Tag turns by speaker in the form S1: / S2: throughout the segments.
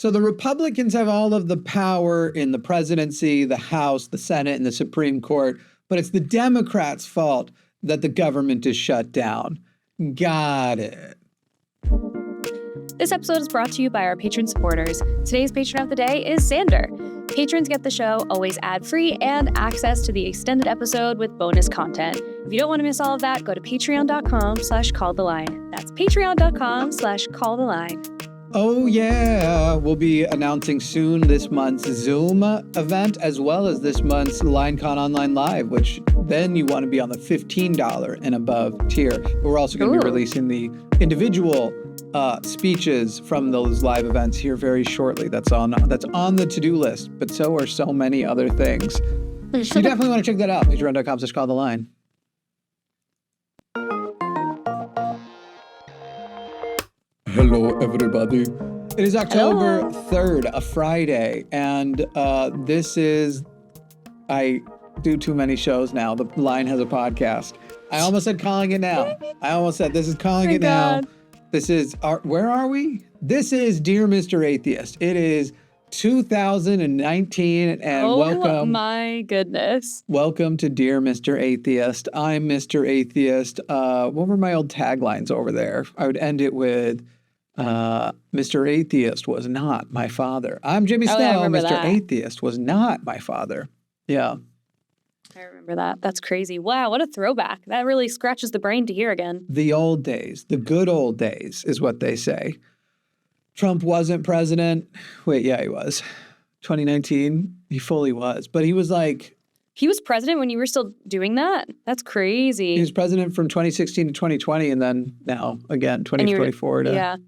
S1: So the Republicans have all of the power in the presidency, the House, the Senate, and the Supreme Court, but it's the Democrats' fault that the government is shut down. Got it.
S2: This episode is brought to you by our patron supporters. Today's patron of the day is Sander. Patrons get the show always ad-free and access to the extended episode with bonus content. If you don't want to miss all of that, go to patreon.com/calltheline. That's patreon.com/calltheline.
S1: Oh, yeah. We'll be announcing soon this month's Zoom event, as well as this month's LineCon Online Live, which then you want to be on the $15 and above tier. But we're also going to be releasing the individual speeches from those live events here very shortly. That's on the to-do list, but so are so many other things. You definitely want to check that out. Patreon.com/calltheline. Hello, everybody. It is October 3rd, a Friday, and I do too many shows now. The Line has a podcast. I almost said calling it now. This is calling it now. This is, where are we? This is Dear Mr. Atheist. It is 2019, and welcome.
S2: Oh my goodness.
S1: Welcome to Dear Mr. Atheist. I'm Mr. Atheist. What were my old taglines over there? I would end it with, Mr. Atheist was not my father. I'm Jimmy Snow.
S2: Yeah,
S1: Mr.
S2: that.
S1: Atheist was not my father. Yeah.
S2: I remember that. That's crazy. Wow, what a throwback. That really scratches the brain to hear again.
S1: The old days, the good old days is what they say. Trump wasn't president. Wait, yeah, he was. 2019, he fully was. But he was like...
S2: He was president when you were still doing that? That's crazy.
S1: He was president from 2016 to 2020, and then now, again, 2024 to...
S2: Yeah.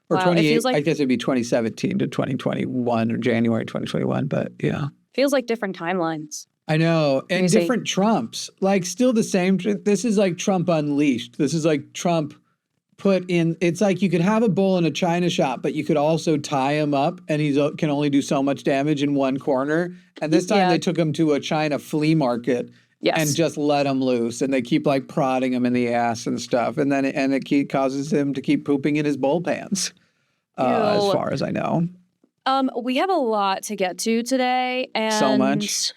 S1: Or
S2: wow,
S1: 28, like, I guess it'd be 2017 to 2021 or January 2021, but yeah.
S2: Feels like different timelines.
S1: I know. And
S2: crazy.
S1: Different Trumps. Like, still the same. This is like Trump unleashed. This is like Trump put in. It's like you could have a bull in a china shop, but you could also tie him up, and he can only do so much damage in one corner. And this time they took him to a China flea market and just let him loose. And they keep like prodding him in the ass and stuff. And then it causes him to keep pooping in his bowl pants, as far as I know.
S2: We have a lot to get to today. And
S1: so much.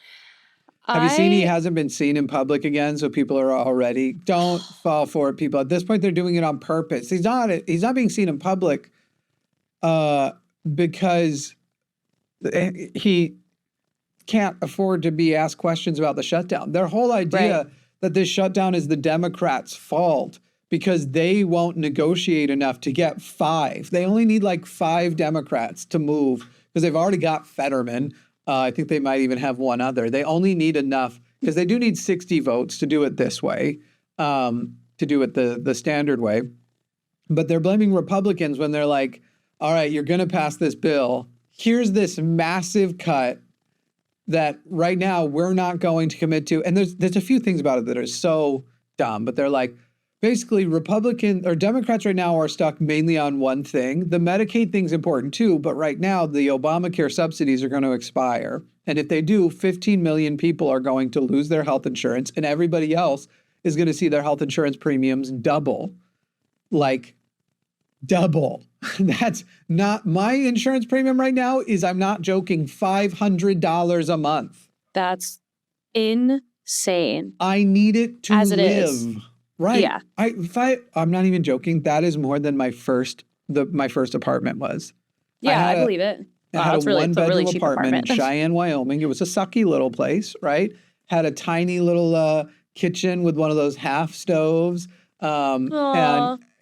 S1: Have you seen he hasn't been seen in public again? So people are already, don't fall for it, people. At this point, they're doing it on purpose. He's not being seen in public because he can't afford to be asked questions about the shutdown. Their whole idea that this shutdown is the Democrats' fault because they won't negotiate enough to get 5. They only need like 5 Democrats to move because they've already got Fetterman. I think they might even have one other. They only need enough because they do need 60 votes to do it this way, to do it the standard way. But they're blaming Republicans when they're like, all right, you're going to pass this bill. Here's this massive cut that right now we're not going to commit to. And there's a few things about it that are so dumb, but they're like, basically, Democrats right now are stuck mainly on one thing. The Medicaid thing's important too, but right now the Obamacare subsidies are going to expire. And if they do, 15 million people are going to lose their health insurance, and everybody else is going to see their health insurance premiums double. Like, double. That's not my insurance premium right now is, I'm not joking, $500 a month.
S2: That's insane.
S1: I need it to
S2: As it
S1: live.
S2: Is.
S1: Right.
S2: Yeah.
S1: I'm not even joking. That is more than my first apartment was.
S2: Yeah, I believe it.
S1: I had a one-bedroom apartment in
S2: apartment.
S1: Cheyenne, Wyoming. It was a sucky little place, right? Had a tiny little kitchen with one of those half stoves. And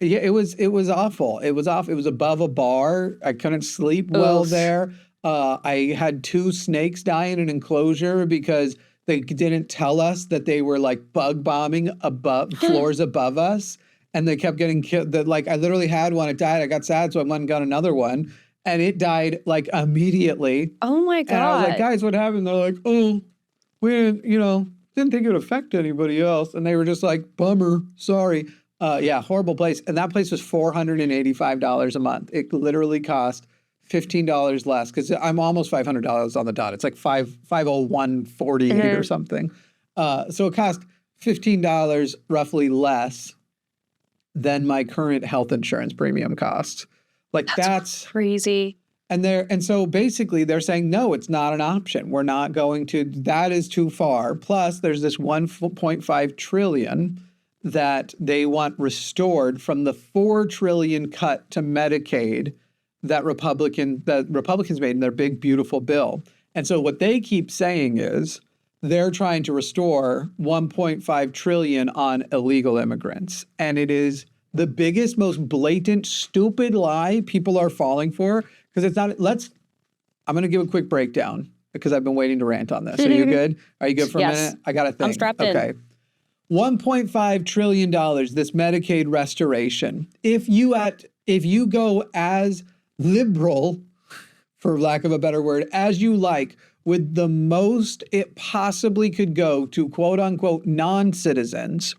S1: yeah, it was awful. It was awful. It was above a bar. I couldn't sleep well there. I had 2 snakes die in an enclosure because they didn't tell us that they were like bug bombing above floors above us. And they kept getting killed. Like I literally had one, it died. I got sad, so I went and got another one. And it died like immediately.
S2: Oh my God.
S1: And I was like, guys, what happened? They're like, oh, we didn't think it would affect anybody else. And they were just like, bummer, sorry. Yeah, horrible place. And that place was $485 a month. It literally cost $15 less because I'm almost $500 on the dot. It's like $501.48 or something. So it cost $15 roughly less than my current health insurance premium costs. Like that's
S2: crazy.
S1: And so basically they're saying, no, it's not an option. We're not going to, that is too far. Plus there's this 1.5 trillion that they want restored from the 4 trillion cut to Medicaid that Republicans made in their big, beautiful bill. And so what they keep saying is they're trying to restore 1.5 trillion on illegal immigrants. And it is the biggest, most blatant, stupid lie people are falling for. Because it's not, I'm going to give a quick breakdown because I've been waiting to rant on this. Are you good? Are you good for a minute? I got to think.
S2: I'm strapped in.
S1: Okay. $1.5 trillion, this Medicaid restoration. If you go as liberal, for lack of a better word, as you like, with the most it possibly could go to quote unquote non-citizens,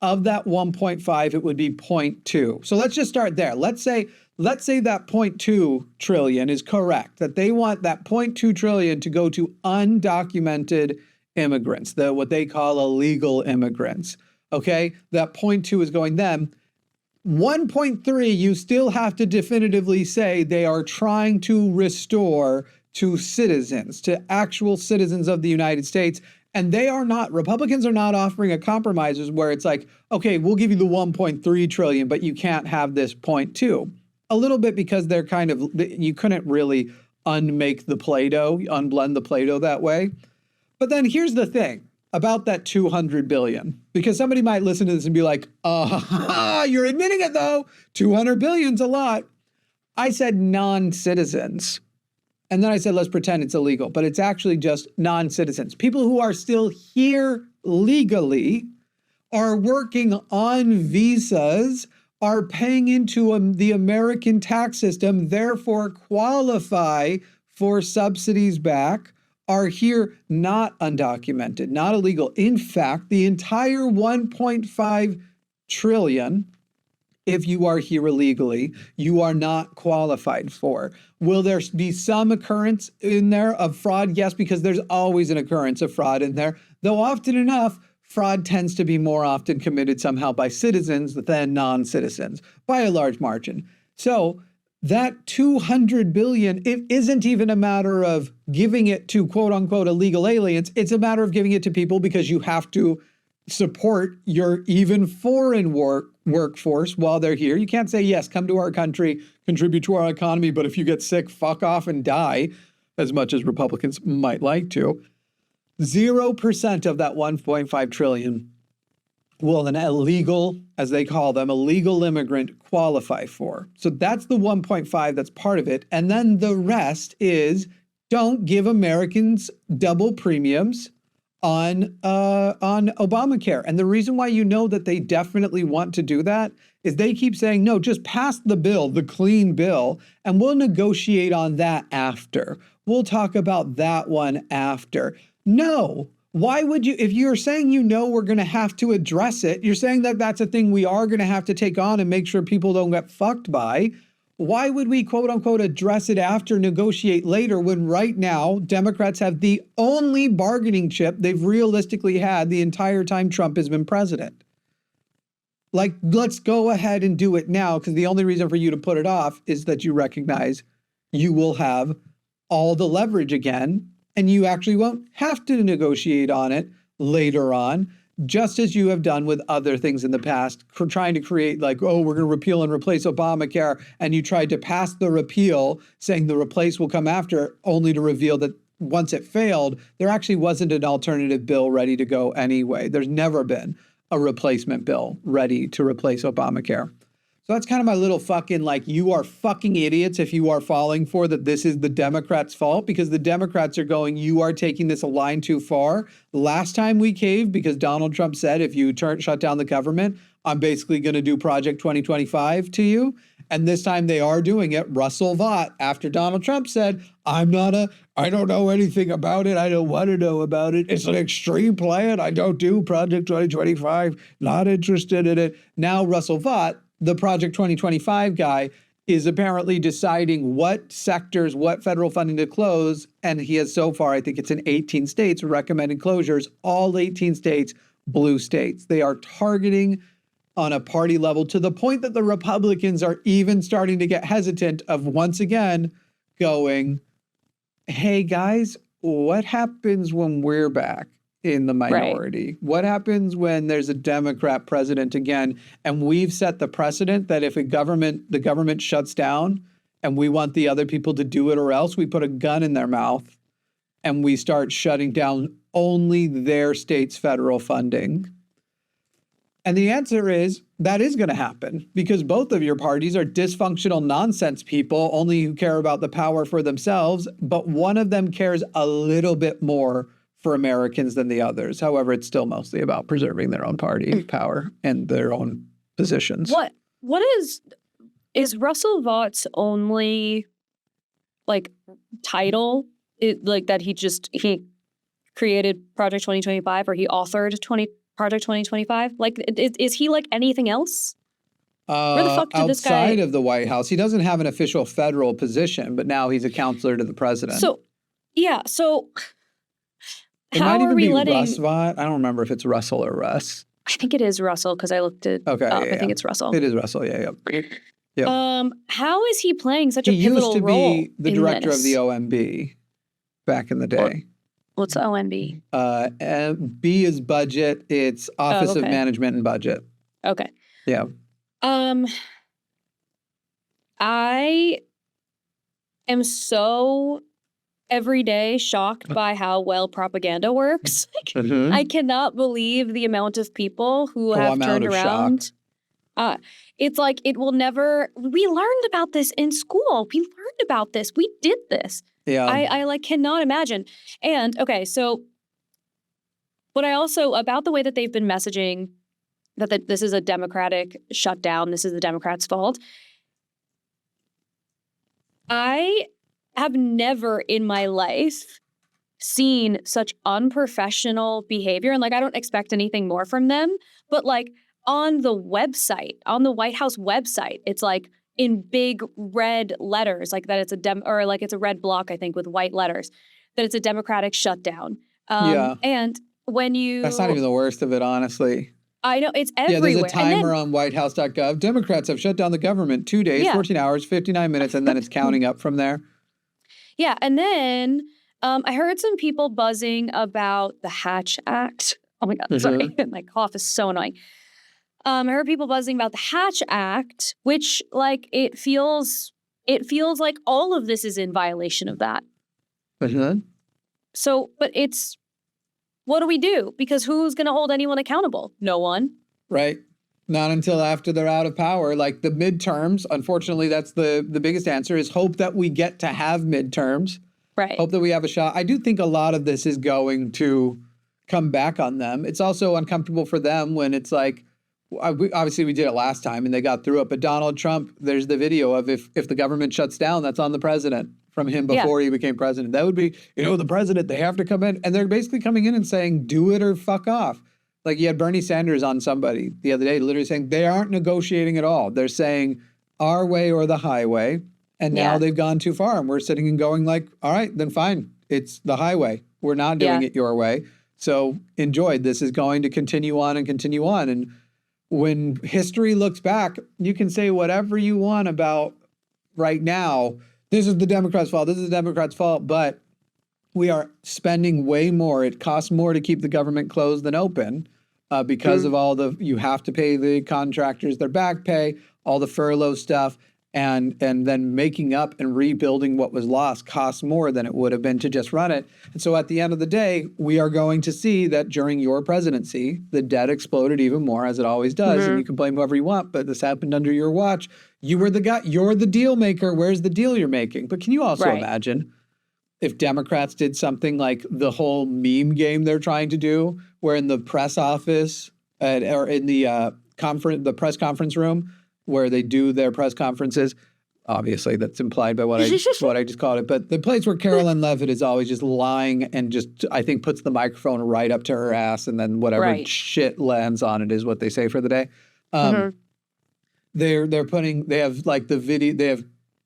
S1: of that 1.5, it would be 0.2. So let's just start there. Let's say that 0.2 trillion is correct, that they want that 0.2 trillion to go to undocumented immigrants, what they call illegal immigrants. Okay, that 0.2 is going them. 1.3, you still have to definitively say they are trying to restore to citizens, to actual citizens of the United States. And Republicans are not offering a compromise where it's like, okay, we'll give you the 1.3 trillion, but you can't have this 0.2. A little bit because they're you couldn't really unblend the Play-Doh that way. But then here's the thing about that 200 billion, because somebody might listen to this and be like, you're admitting it though, 200 billion's a lot. I said non-citizens. And then I said, let's pretend it's illegal, but it's actually just non-citizens. People who are still here legally, are working on visas, are paying into the American tax system, therefore qualify for subsidies back, are here not undocumented, not illegal. In fact, the entire 1.5 trillion, if you are here illegally, you are not qualified for. Will there be some occurrence in there of fraud? Yes, because there's always an occurrence of fraud in there, though often enough, fraud tends to be more often committed somehow by citizens than non-citizens by a large margin. So that 200 billion, it isn't even a matter of giving it to quote unquote illegal aliens. It's a matter of giving it to people because you have to support your even foreign workforce while they're here. You can't say, yes, come to our country, contribute to our economy, but if you get sick, fuck off and die, as much as Republicans might like to. 0% of that 1.5 trillion will an illegal, as they call them, illegal immigrant qualify for. So that's the 1.5, that's part of it. And then the rest is don't give Americans double premiums on Obamacare. And the reason why you know that they definitely want to do that is they keep saying, no, just pass the bill, the clean bill, and we'll negotiate on that after. We'll talk about that one after. No. Why would you, if you're saying we're going to have to address it, you're saying that that's a thing we are going to have to take on and make sure people don't get fucked by, why would we quote unquote address it after, negotiate later, when right now Democrats have the only bargaining chip they've realistically had the entire time Trump has been president? Like, let's go ahead and do it now, because the only reason for you to put it off is that you recognize you will have all the leverage again, and you actually won't have to negotiate on it later on, just as you have done with other things in the past, trying to create like, oh, we're going to repeal and replace Obamacare. And you tried to pass the repeal, saying the replace will come after, only to reveal that once it failed, there actually wasn't an alternative bill ready to go anyway. There's never been a replacement bill ready to replace Obamacare. So that's kind of my little fucking, like, you are fucking idiots if you are falling for that this is the Democrats' fault, because the Democrats are going, you are taking this a line too far. Last time we caved because Donald Trump said, if you shut down the government, I'm basically going to do Project 2025 to you. And this time they are doing it. Russell Vought, after Donald Trump said, I don't know anything about it. I don't want to know about it. It's an extreme plan. I don't do Project 2025. Not interested in it. Now Russell Vought, the Project 2025 guy, is apparently deciding what sectors, what federal funding to close. And he has so far, I think it's in 18 states, recommended closures, all 18 states, blue states. They are targeting on a party level to the point that the Republicans are even starting to get hesitant of, once again, going, hey guys, what happens when we're back in the minority? Right. What happens when there's a Democrat president again? And we've set the precedent that if the government shuts down and we want the other people to do it or else, we put a gun in their mouth and we start shutting down only their state's federal funding. And the answer is that is going to happen because both of your parties are dysfunctional nonsense people, only who care about the power for themselves. But one of them cares a little bit more for Americans than the others. However, it's still mostly about preserving their own party power and their own positions.
S2: What is Russell Vaught's only like title? That he created Project 2025 or he authored Project 2025? Like, is he like anything else? Where the fuck did this guy...
S1: Outside of the White House, he doesn't have an official federal position, but now he's a counselor to the president.
S2: So, yeah, so
S1: it might even be Russ Vaught. I don't remember if it's Russell or Russ.
S2: I think it is Russell because I looked it up. I think it's Russell.
S1: It is Russell, yeah.
S2: Yep. How is he playing such a pivotal role?
S1: He used to be the director of the OMB back in the day.
S2: What's the OMB?
S1: B is budget. It's Office of Management and Budget.
S2: Okay.
S1: Yeah.
S2: I am so every day shocked by how well propaganda works. I cannot believe the amount of people who have turned around. It's like it will never. We learned about this in school. We learned about this. We did this.
S1: Yeah.
S2: I like cannot imagine. And okay, so what I also about the way that they've been messaging that this is a Democratic shutdown, this is the Democrats' fault. I have never in my life seen such unprofessional behavior. And like, I don't expect anything more from them, but like on the website, on the White House website, it's like in big red letters, like that it's it's a red block, I think, with white letters, that it's a Democratic shutdown. And when you...
S1: That's not even the worst of it, honestly.
S2: I know, it's everywhere.
S1: Yeah, there's a timer on whitehouse.gov. Democrats have shut down the government 2 days, 14 hours, 59 minutes, and then it's counting up from there.
S2: Yeah, and then I heard some people buzzing about the Hatch Act. Oh my God, sorry. My cough is so annoying. I heard people buzzing about the Hatch Act, which like it feels like all of this is in violation of that. So, but it's, what do we do? Because who's going to hold anyone accountable? No one. Right.
S1: Not until after they're out of power. Like the midterms, unfortunately, that's the biggest answer is hope that we get to have midterms.
S2: Right.
S1: Hope that we have a shot. I do think a lot of this is going to come back on them. It's also uncomfortable for them when it's like, obviously we did it last time and they got through it, but Donald Trump, there's the video of if the government shuts down, that's on the president from him before he became president. That would be, the president, they have to come in. And they're basically coming in and saying, do it or fuck off. Like you had Bernie Sanders on somebody the other day, literally saying they aren't negotiating at all. They're saying our way or the highway. And now they've gone too far. And we're sitting and going like, all right, then fine. It's the highway. We're not doing it your way. So enjoy. This is going to continue on and continue on. And when history looks back, you can say whatever you want about right now. This is the Democrats' fault. This is the Democrats' fault. But we are spending way more. It costs more to keep the government closed than open because of all you have to pay the contractors their back pay, all the furlough stuff. And then making up and rebuilding what was lost costs more than it would have been to just run it. And so at the end of the day, we are going to see that during your presidency, the debt exploded even more, as it always does. And you can blame whoever you want, but this happened under your watch. You were the guy. You're the deal maker. Where's the deal you're making? But can you also imagine if Democrats did something like the whole meme game they're trying to do, where in the press office or in the press conference room, where they do their press conferences. Obviously, that's implied by what I just called it. But the place where Caroline Leavitt is always just lying and just, I think, puts the microphone right up to her ass and then whatever shit lands on it is what they say for the day. They have like the video, they have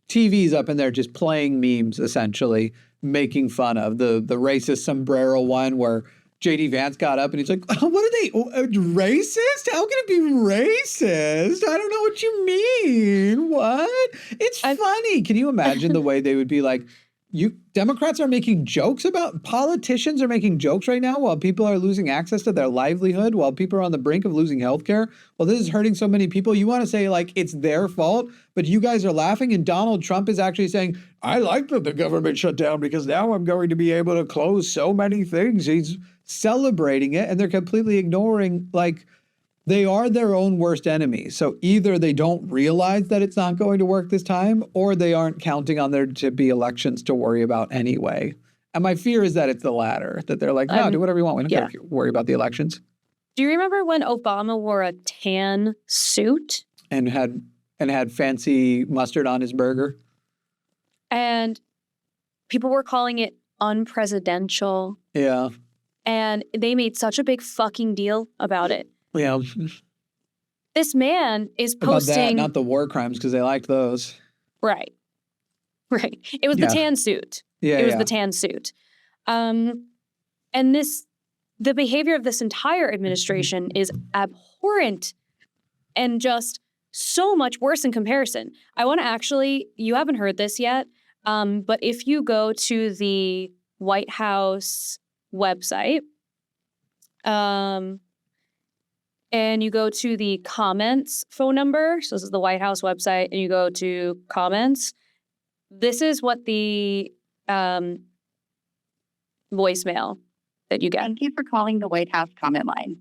S1: TVs up in there just playing memes, essentially, making fun of the racist sombrero one where J.D. Vance got up and he's like, oh, what are they, racist? How can it be racist? I don't know what you mean. What? It's funny. Can you imagine the way they would be like, you Democrats are making jokes about, politicians are making jokes right now while people are losing access to their livelihood, while people are on the brink of losing healthcare. Well, this is hurting so many people. You want to say like it's their fault, but you guys are laughing, and Donald Trump is actually saying, I like that the government shut down because now I'm going to be able to close so many things. He's celebrating it, and they're completely ignoring, like, they are their own worst enemies. So either they don't realize that it's not going to work this time, or they aren't counting on there to be elections to worry about anyway. And my fear is that it's the latter, that they're like, no, do whatever you want. We don't have to worry about the elections.
S2: Do you remember when Obama wore a tan suit?
S1: And had fancy mustard on his burger?
S2: And people were calling it unpresidential.
S1: Yeah.
S2: And they made such a big fucking deal about it.
S1: Yeah.
S2: This man is posting...
S1: About that, not the war crimes, because they liked those.
S2: Right. Right. It was the tan suit.
S1: Yeah,
S2: it was the tan suit. And the behavior of this entire administration is abhorrent and just so much worse in comparison. I want to actually, you haven't heard this yet, but if you go to the White House website, and you go to the comments phone number, so this is the White House website, and you go to comments, this is what the voicemail that you get.
S3: Thank you for calling the White House comment line.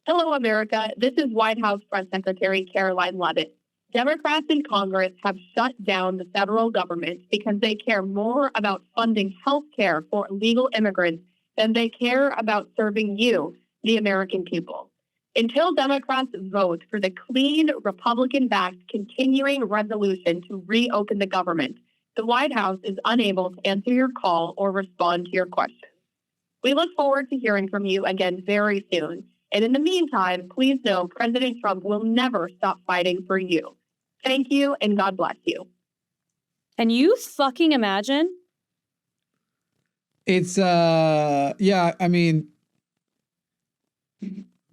S3: Hello, America. This is White House Press Secretary Caroline Leavitt. Democrats in Congress have shut down the federal government because they care more about funding health care for illegal immigrants than they care about serving you, the American people. Until Democrats vote for the clean, Republican-backed continuing resolution to reopen the government, the White House is unable to answer your call or respond to your questions. We look forward to hearing from you again very soon. And in the meantime, please know President Trump will never stop fighting for you. Thank you, and God bless you.
S2: Can you fucking imagine?
S1: It's, yeah, I mean,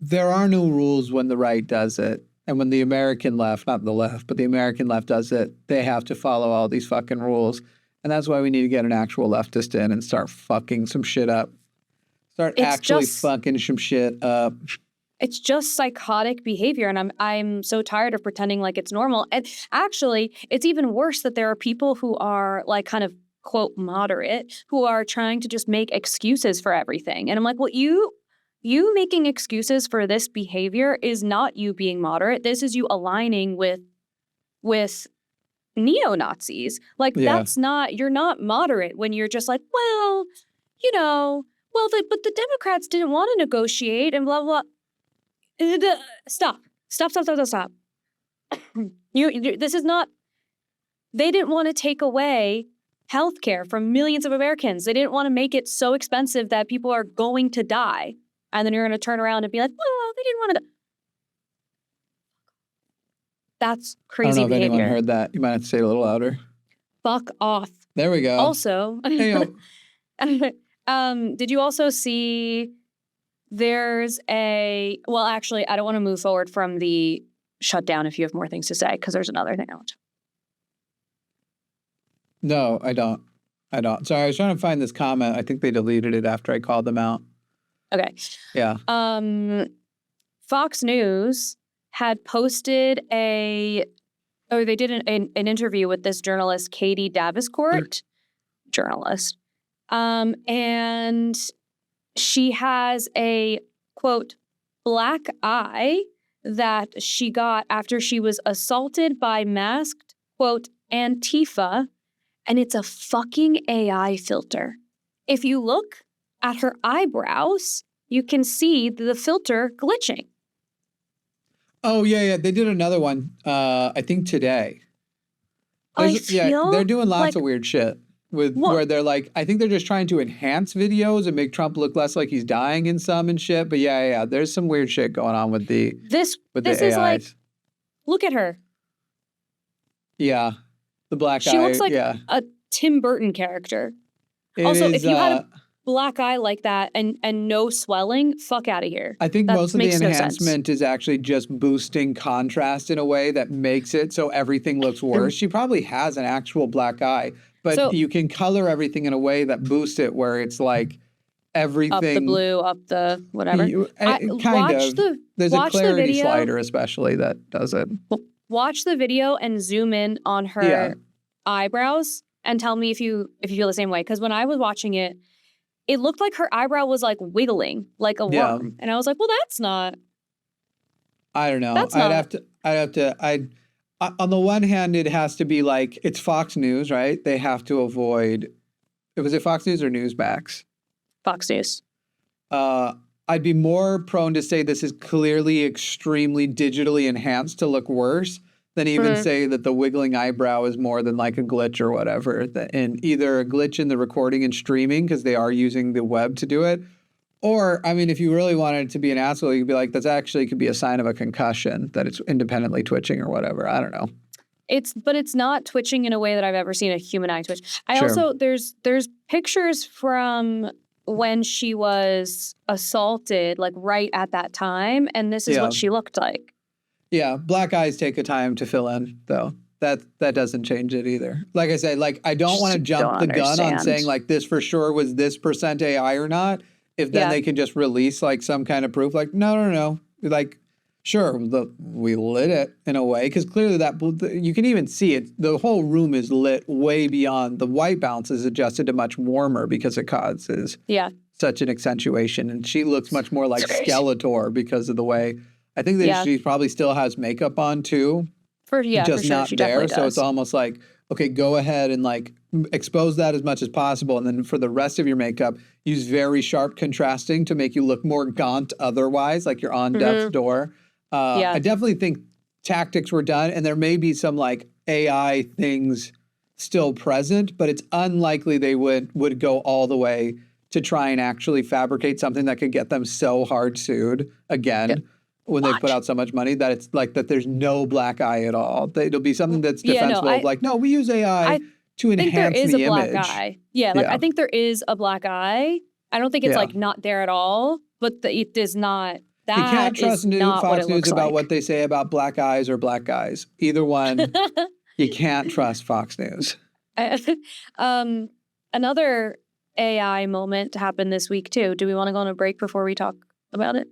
S1: there are no rules when the right does it. And when the American left, not the left, but the American left does it, they have to follow all these fucking rules. And that's why we need to get an actual leftist in and start fucking some shit up. Start actually fucking some shit up.
S2: It's just psychotic behavior, and I'm so tired of pretending like it's normal. And actually, it's even worse that there are people who are like kind of, quote, moderate, who are trying to just make excuses for everything. And I'm like, well, you making excuses for this behavior is not you being moderate. This is you aligning with neo-Nazis. Like, that's not, you're not moderate when you're just like, well, you know, but the Democrats didn't want to negotiate and blah, blah. Stop. This is not, they didn't want to take away health care from millions of Americans. They didn't want to make it so expensive that people are going to die. And then you're going to turn around and be like, well, they didn't want to. That's crazy behavior.
S1: I don't know if anyone heard that. You might have to say it a little louder.
S2: Fuck off.
S1: There we go.
S2: Also, did you also see there's well, actually, I don't want to move forward from the shutdown if you have more things to say, because there's another thing I want to.
S1: No, I don't. Sorry, I was trying to find this comment. I think they deleted it after I called them out.
S2: Okay.
S1: Yeah.
S2: Fox News had posted they did an interview with this journalist, Katie Daviscourt, journalist. And she has a, quote, black eye that she got after she was assaulted by masked, quote, Antifa, and it's a fucking AI filter. If you look at her eyebrows, you can see the filter glitching.
S1: Oh, yeah. They did another one, I think today. They're doing lots of weird shit. Where they're like, I think they're just trying to enhance videos and make Trump look less like he's dying in some and shit. But yeah, there's some weird shit going on with the
S2: this
S1: AIs.
S2: Is like, look at her.
S1: Yeah, the black eye.
S2: She looks like a Tim Burton character. Also, if you had black eye like that and no swelling, fuck out of here.
S1: I think
S2: That
S1: most of the
S2: makes no sense.
S1: enhancement is actually just boosting contrast in a way that makes it so everything looks worse. She probably has an actual black eye, but
S2: So-
S1: you can color everything in a way that boosts it where it's like everything.
S2: Up the blue, up the whatever.
S1: There's a
S2: watch the
S1: clarity
S2: video.
S1: slider especially that does it.
S2: Watch the video and zoom in on her eyebrows and tell me if you feel the same way. Because when I was watching it, it looked like her eyebrow was like wiggling like a worm. And I was like, well, that's not.
S1: I don't know.
S2: That's
S1: I'd
S2: not-
S1: have to on the one hand, it has to be like, it's Fox News, right? They have to avoid, was it Fox News or Newsmax?
S2: Fox News.
S1: I'd be more prone to say this is clearly extremely digitally enhanced to look worse than even say that the wiggling eyebrow is more than like a glitch or whatever. And either a glitch in the recording and streaming because they are using the web to do it. Or, I mean, if you really wanted it to be an asshole, you'd be like, that's actually could be a sign of a concussion, that it's independently twitching or whatever. I don't know.
S2: But it's not twitching in a way that I've ever seen a human eye twitch.
S1: Sure.
S2: Also, there's pictures from when she was assaulted, like right at that time, and this is what she looked like.
S1: Yeah, black eyes take a time to fill in, though. That doesn't change it either. Like I said, like I don't want to jump the gun on saying like this for sure was this percent AI or not. If then they can just release like some kind of proof, like no, like sure, we lit it in a way because clearly you can even see it. The whole room is lit way beyond the white balance is adjusted to much warmer because it causes such an accentuation, and she looks much more like Skeletor because of the way. I think that she probably still has makeup on too. Just
S2: sure.
S1: not
S2: She
S1: there.
S2: does.
S1: So it's almost like, okay, go ahead and like expose that as much as possible. And then for the rest of your makeup, use very sharp contrasting to make you look more gaunt otherwise, like you're on death's door. I definitely think tactics were done, and there may be some like AI things still present, but it's unlikely they would go all the way to try and actually fabricate something that could get them so hard sued again. When they put out so much money that it's like that there's no black eye at all. It'll be something that's defensible. No, we use AI to enhance the image.
S2: I think there is a black eye. Yeah, I think there is a black eye. I don't think it's like not there at all, but it is not. That
S1: you can't trust Fox News about
S2: like.
S1: what they say about black eyes or black guys. Either one, you can't trust Fox News.
S2: Another AI moment happened this week too. Do we want to go on a break before we talk about it?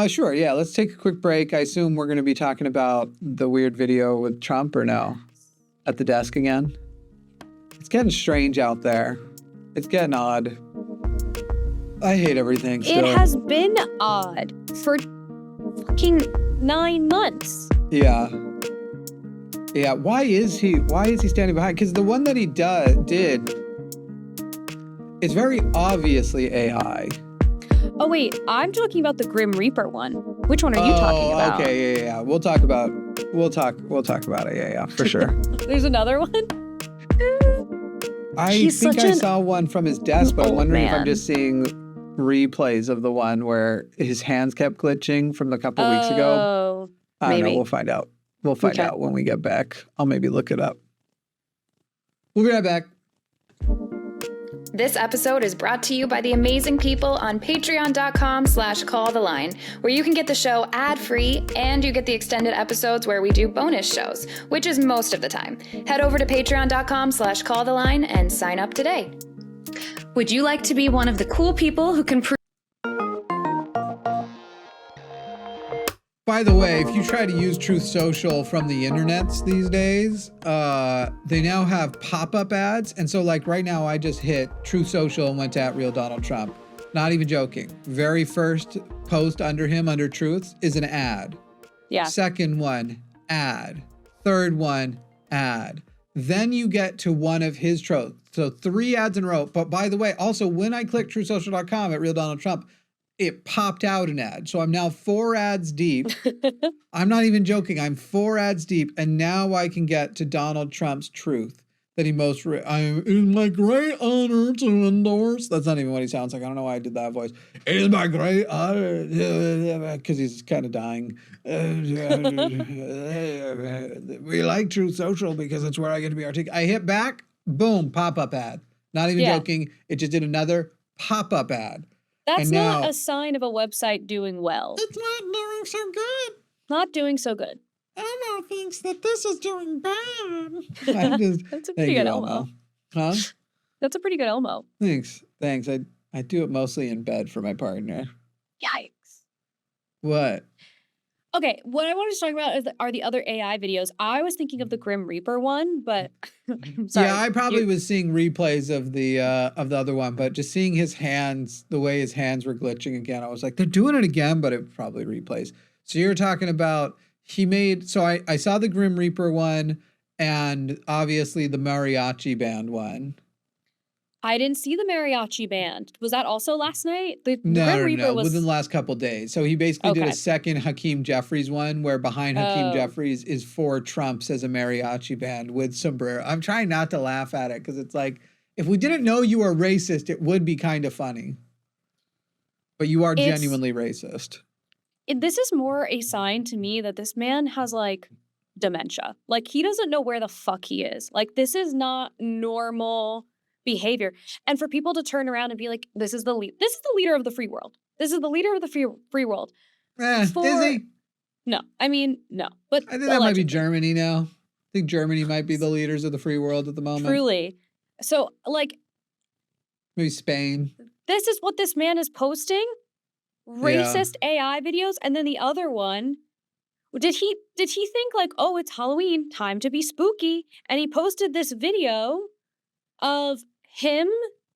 S1: Sure. Yeah. Let's take a quick break. I assume we're going to be talking about the weird video with Trump or no? At the desk again? It's getting strange out there. It's getting odd. I hate everything still.
S2: It has been odd for fucking 9 months.
S1: Yeah. Yeah. Why is he standing behind? Because the one that he did is very obviously AI.
S2: Oh wait, I'm talking about the Grim Reaper one. Which one are you talking about?
S1: Okay, yeah. We'll talk about it. Yeah, for sure.
S2: There's another one?
S1: I think I saw one from his desk, but I'm wondering if I'm just seeing replays of the one where his hands kept glitching from a couple weeks ago.
S2: Oh,
S1: I don't know. We'll find out. We'll find out when we get back. I'll maybe look it up. We'll be right back.
S4: This episode is brought to you by the amazing people on patreon.com/calltheline, where you can get the show ad-free and you get the extended episodes where we do bonus shows, which is most of the time. Head over to patreon.com/calltheline and sign up today. Would you like to be one of the cool people who can
S1: By the way, if you try to use Truth Social from the internets these days, they now have pop-up ads. And so like right now, I just hit Truth Social and went to @RealDonaldTrump. Not even joking. Very first post under him, under Truths, is an ad.
S2: Yeah.
S1: Second one, ad. Third one, ad. Then you get to one of his Truths. So 3 ads in a row. But by the way, also when I click truthsocial.com @RealDonaldTrump, it popped out an ad. So I'm now 4 ads deep. I'm not even joking. I'm 4 ads deep. And now I can get to Donald Trump's truth that he it is my great honor to endorse. That's not even what he sounds like. I don't know why I did that voice. It is my great honor. Because he's kind of dying. We like Truth Social because it's where I get to be articulate. I hit back. Boom. Pop-up ad. Not even joking. It just did another pop-up ad.
S2: That's
S1: And
S2: not
S1: now-
S2: a sign of a website doing well.
S1: It's not doing so good.
S2: Not doing so good.
S1: Elmo thinks that this is doing bad. I just,
S2: That's a
S1: thank
S2: pretty
S1: you,
S2: good
S1: Elmo.
S2: Elmo.
S1: Huh?
S2: That's a pretty good Elmo.
S1: Thanks. I do it mostly in bed for my partner.
S2: Yikes.
S1: What?
S2: Okay, what I wanted to talk about are the other AI videos. I was thinking of the Grim Reaper one, but I'm sorry.
S1: Yeah, I probably was seeing replays of the other one, but just seeing his hands, the way his hands were glitching again, I was like, they're doing it again, but it probably replays. So you're talking about I saw the Grim Reaper one and obviously the mariachi band one.
S2: I didn't see the mariachi band. Was that also last night? The
S1: No,
S2: Grim
S1: no,
S2: Reaper
S1: no,
S2: was
S1: within the last couple days. So he basically did
S2: Okay.
S1: a second Hakeem Jeffries one where behind Hakeem
S2: Oh.
S1: Jeffries is 4 Trumps as a mariachi band with sombrero. I'm trying not to laugh at it because it's like, if we didn't know you were racist, it would be kind of funny. But you are
S2: It's-
S1: genuinely racist.
S2: This is more a sign to me that this man has like dementia. Like he doesn't know where the fuck he is. Like this is not normal behavior. And for people to turn around and be like, this is the leader of the free world. This is the leader of the free world.
S1: Is he?
S2: No, I mean, no. But
S1: I think that might be
S2: allegedly.
S1: Germany now. I think Germany might be the leaders of the free world at the moment.
S2: Truly. So like
S1: Maybe Spain.
S2: this is what this man is posting. Racist AI videos. And then the other one, did he think like, oh, it's Halloween, time to be spooky? And he posted this video of him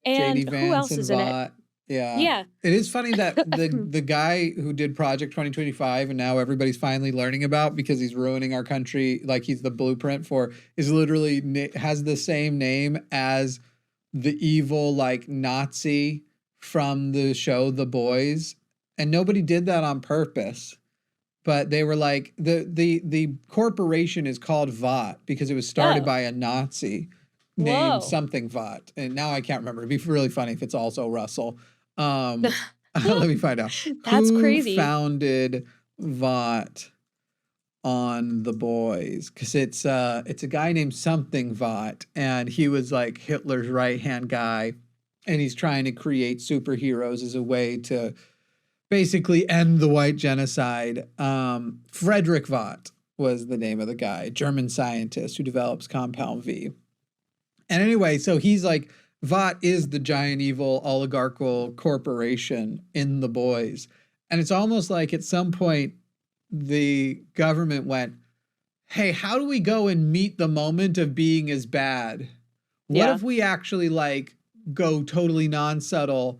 S2: and
S1: JD Vance
S2: who else
S1: and
S2: is in it?
S1: Vought. Yeah.
S2: Yeah.
S1: It is funny that the guy who did Project 2025 and now everybody's finally learning about because he's ruining our country, like he's the blueprint for, is literally has the same name as the evil like Nazi from the show The Boys. And nobody did that on purpose. But they were like, the corporation is called Vought because it was started
S2: Oh.
S1: by a Nazi
S2: Whoa.
S1: named something Vought. And now I can't remember. It'd be really funny if it's also Russell. Let me find out.
S2: That's
S1: Who
S2: crazy.
S1: founded Vought on The Boys? Because it's a guy named something Vought, and he was like Hitler's right-hand guy, and he's trying to create superheroes as a way to basically end the white genocide. Frederick Vought was the name of the guy, German scientist who develops Compound V. And anyway, so he's like, Vought is the giant evil oligarchical corporation in The Boys. And it's almost like at some point the government went, hey, how do we go and meet the moment of being as bad? What
S2: Yeah.
S1: if we actually like go totally non-subtle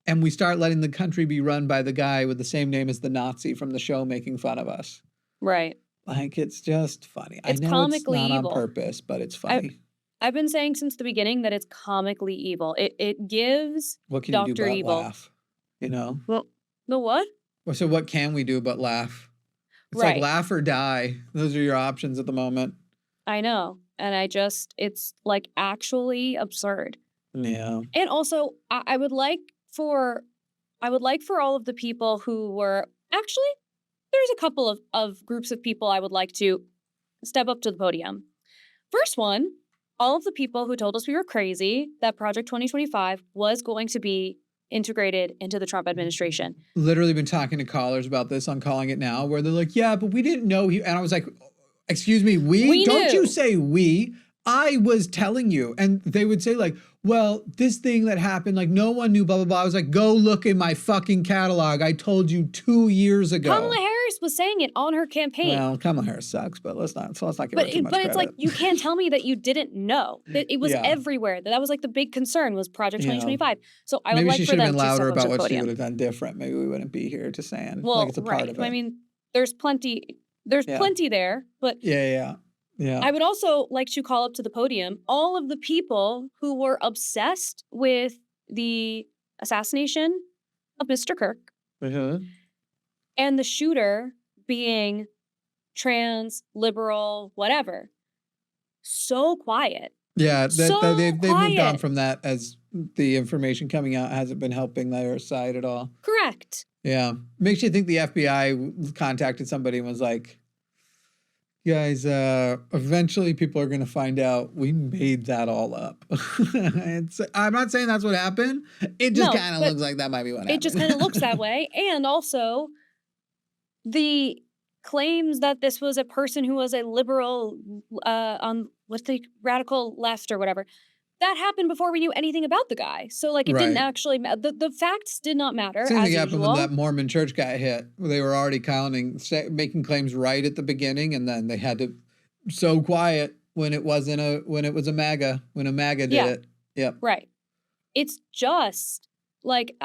S1: and we start letting the country be run by the guy with the same name as the Nazi from the show making fun of us?
S2: Right.
S1: Like, it's just funny.
S2: It's
S1: I know
S2: comically
S1: it's not
S2: evil.
S1: on purpose, but it's funny.
S2: I've been saying since the beginning that it's comically evil. It gives
S1: What can you do
S2: Dr.
S1: but
S2: Evil.
S1: laugh? You know?
S2: the what?
S1: So what can we do but laugh? It's
S2: Right.
S1: like laugh or die. Those are your options at the moment.
S2: I know. And it's like actually absurd.
S1: Yeah.
S2: And also, I would like for all of the people who were actually, there's a couple of groups of people I would like to step up to the podium. First one, all of the people who told us we were crazy that Project 2025 was going to be integrated into the Trump administration.
S1: Literally been talking to callers about this on Calling It Now, where they're like, yeah, but we didn't know. And I was like, excuse me, we? Don't
S2: knew.
S1: you say we. I was telling you. And they would say like, well, this thing that happened, like no one knew, blah, blah, blah. I was like, go look in my fucking catalog. I told you 2 years ago.
S2: Kamala Harris was saying it on her campaign.
S1: Well, Kamala Harris sucks, but let's not give her too much
S2: But it's
S1: credit.
S2: like, you can't tell me that you didn't know. That it was
S1: Yeah.
S2: everywhere. That was like the big concern was Project
S1: Yeah.
S2: 2025. So I would
S1: Maybe
S2: like
S1: she
S2: for
S1: should have
S2: them
S1: been
S2: to
S1: louder
S2: step up to
S1: about
S2: the
S1: what she
S2: podium.
S1: would have done different. Maybe we wouldn't be here just saying.
S2: Well,
S1: like it's a part
S2: right.
S1: of it.
S2: I mean, there's plenty there, but
S1: Yeah.
S2: I would also like to call up to the podium all of the people who were obsessed with the assassination of Mr. Kirk and the shooter being trans, liberal, whatever. So quiet.
S1: Yeah,
S2: So
S1: they've moved on
S2: quiet.
S1: from that as the information coming out hasn't been helping their side at all.
S2: Correct.
S1: Yeah. Makes you think the FBI contacted somebody and was like, Guys, eventually people are going to find out we made that all up. I'm not saying that's what happened. It just kind of looks like that might be what happened.
S2: It just kind of looks that way. And also, the claims that this was a person who was a liberal on what's the radical left or whatever, that happened before we knew anything about the guy. So like it didn't actually matter. The facts did not matter.
S1: Same thing happened when that Mormon church got hit. They were already making claims right at the beginning, and then they had to so quiet when it was a MAGA, when a MAGA did it. Yep.
S2: Right. It's just like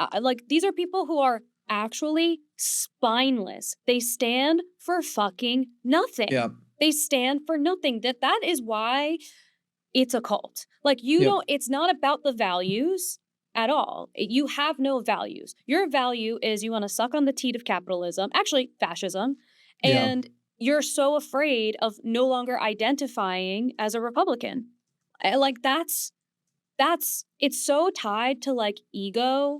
S2: these are people who are actually spineless. They stand for fucking nothing.
S1: Yep.
S2: They stand for nothing. That is why it's a cult. Like, you don't, it's not about the values at all. You have no values. Your value is you want to suck on the teat of capitalism, actually fascism, and you're so afraid of no longer identifying as a Republican. Like, it's so tied to like ego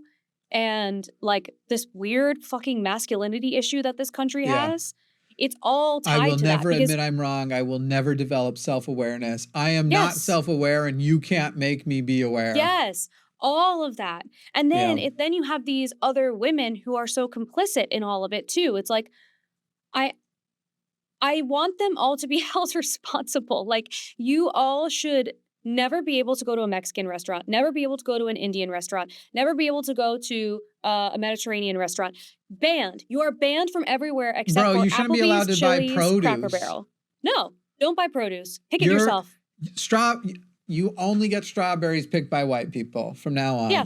S2: and like this weird fucking masculinity issue that this country has. It's all tied to that.
S1: I will never admit I'm wrong. I will never develop self-awareness. I am not self-aware, and you can't make me be aware.
S2: Yes, all of that. And then then you have these other women who are so complicit in all of it too. It's like, I want them all to be held responsible. Like, you all should never be able to go to a Mexican restaurant, never be able to go to an Indian restaurant, never be able to go to a Mediterranean restaurant. Banned. You are banned from everywhere except for
S1: you shouldn't
S2: Applebee's,
S1: be allowed to
S2: Chili's,
S1: buy produce.
S2: Cracker Barrel. No, don't buy produce. Pick it yourself.
S1: You only get strawberries picked by white people from now on.
S2: Yeah.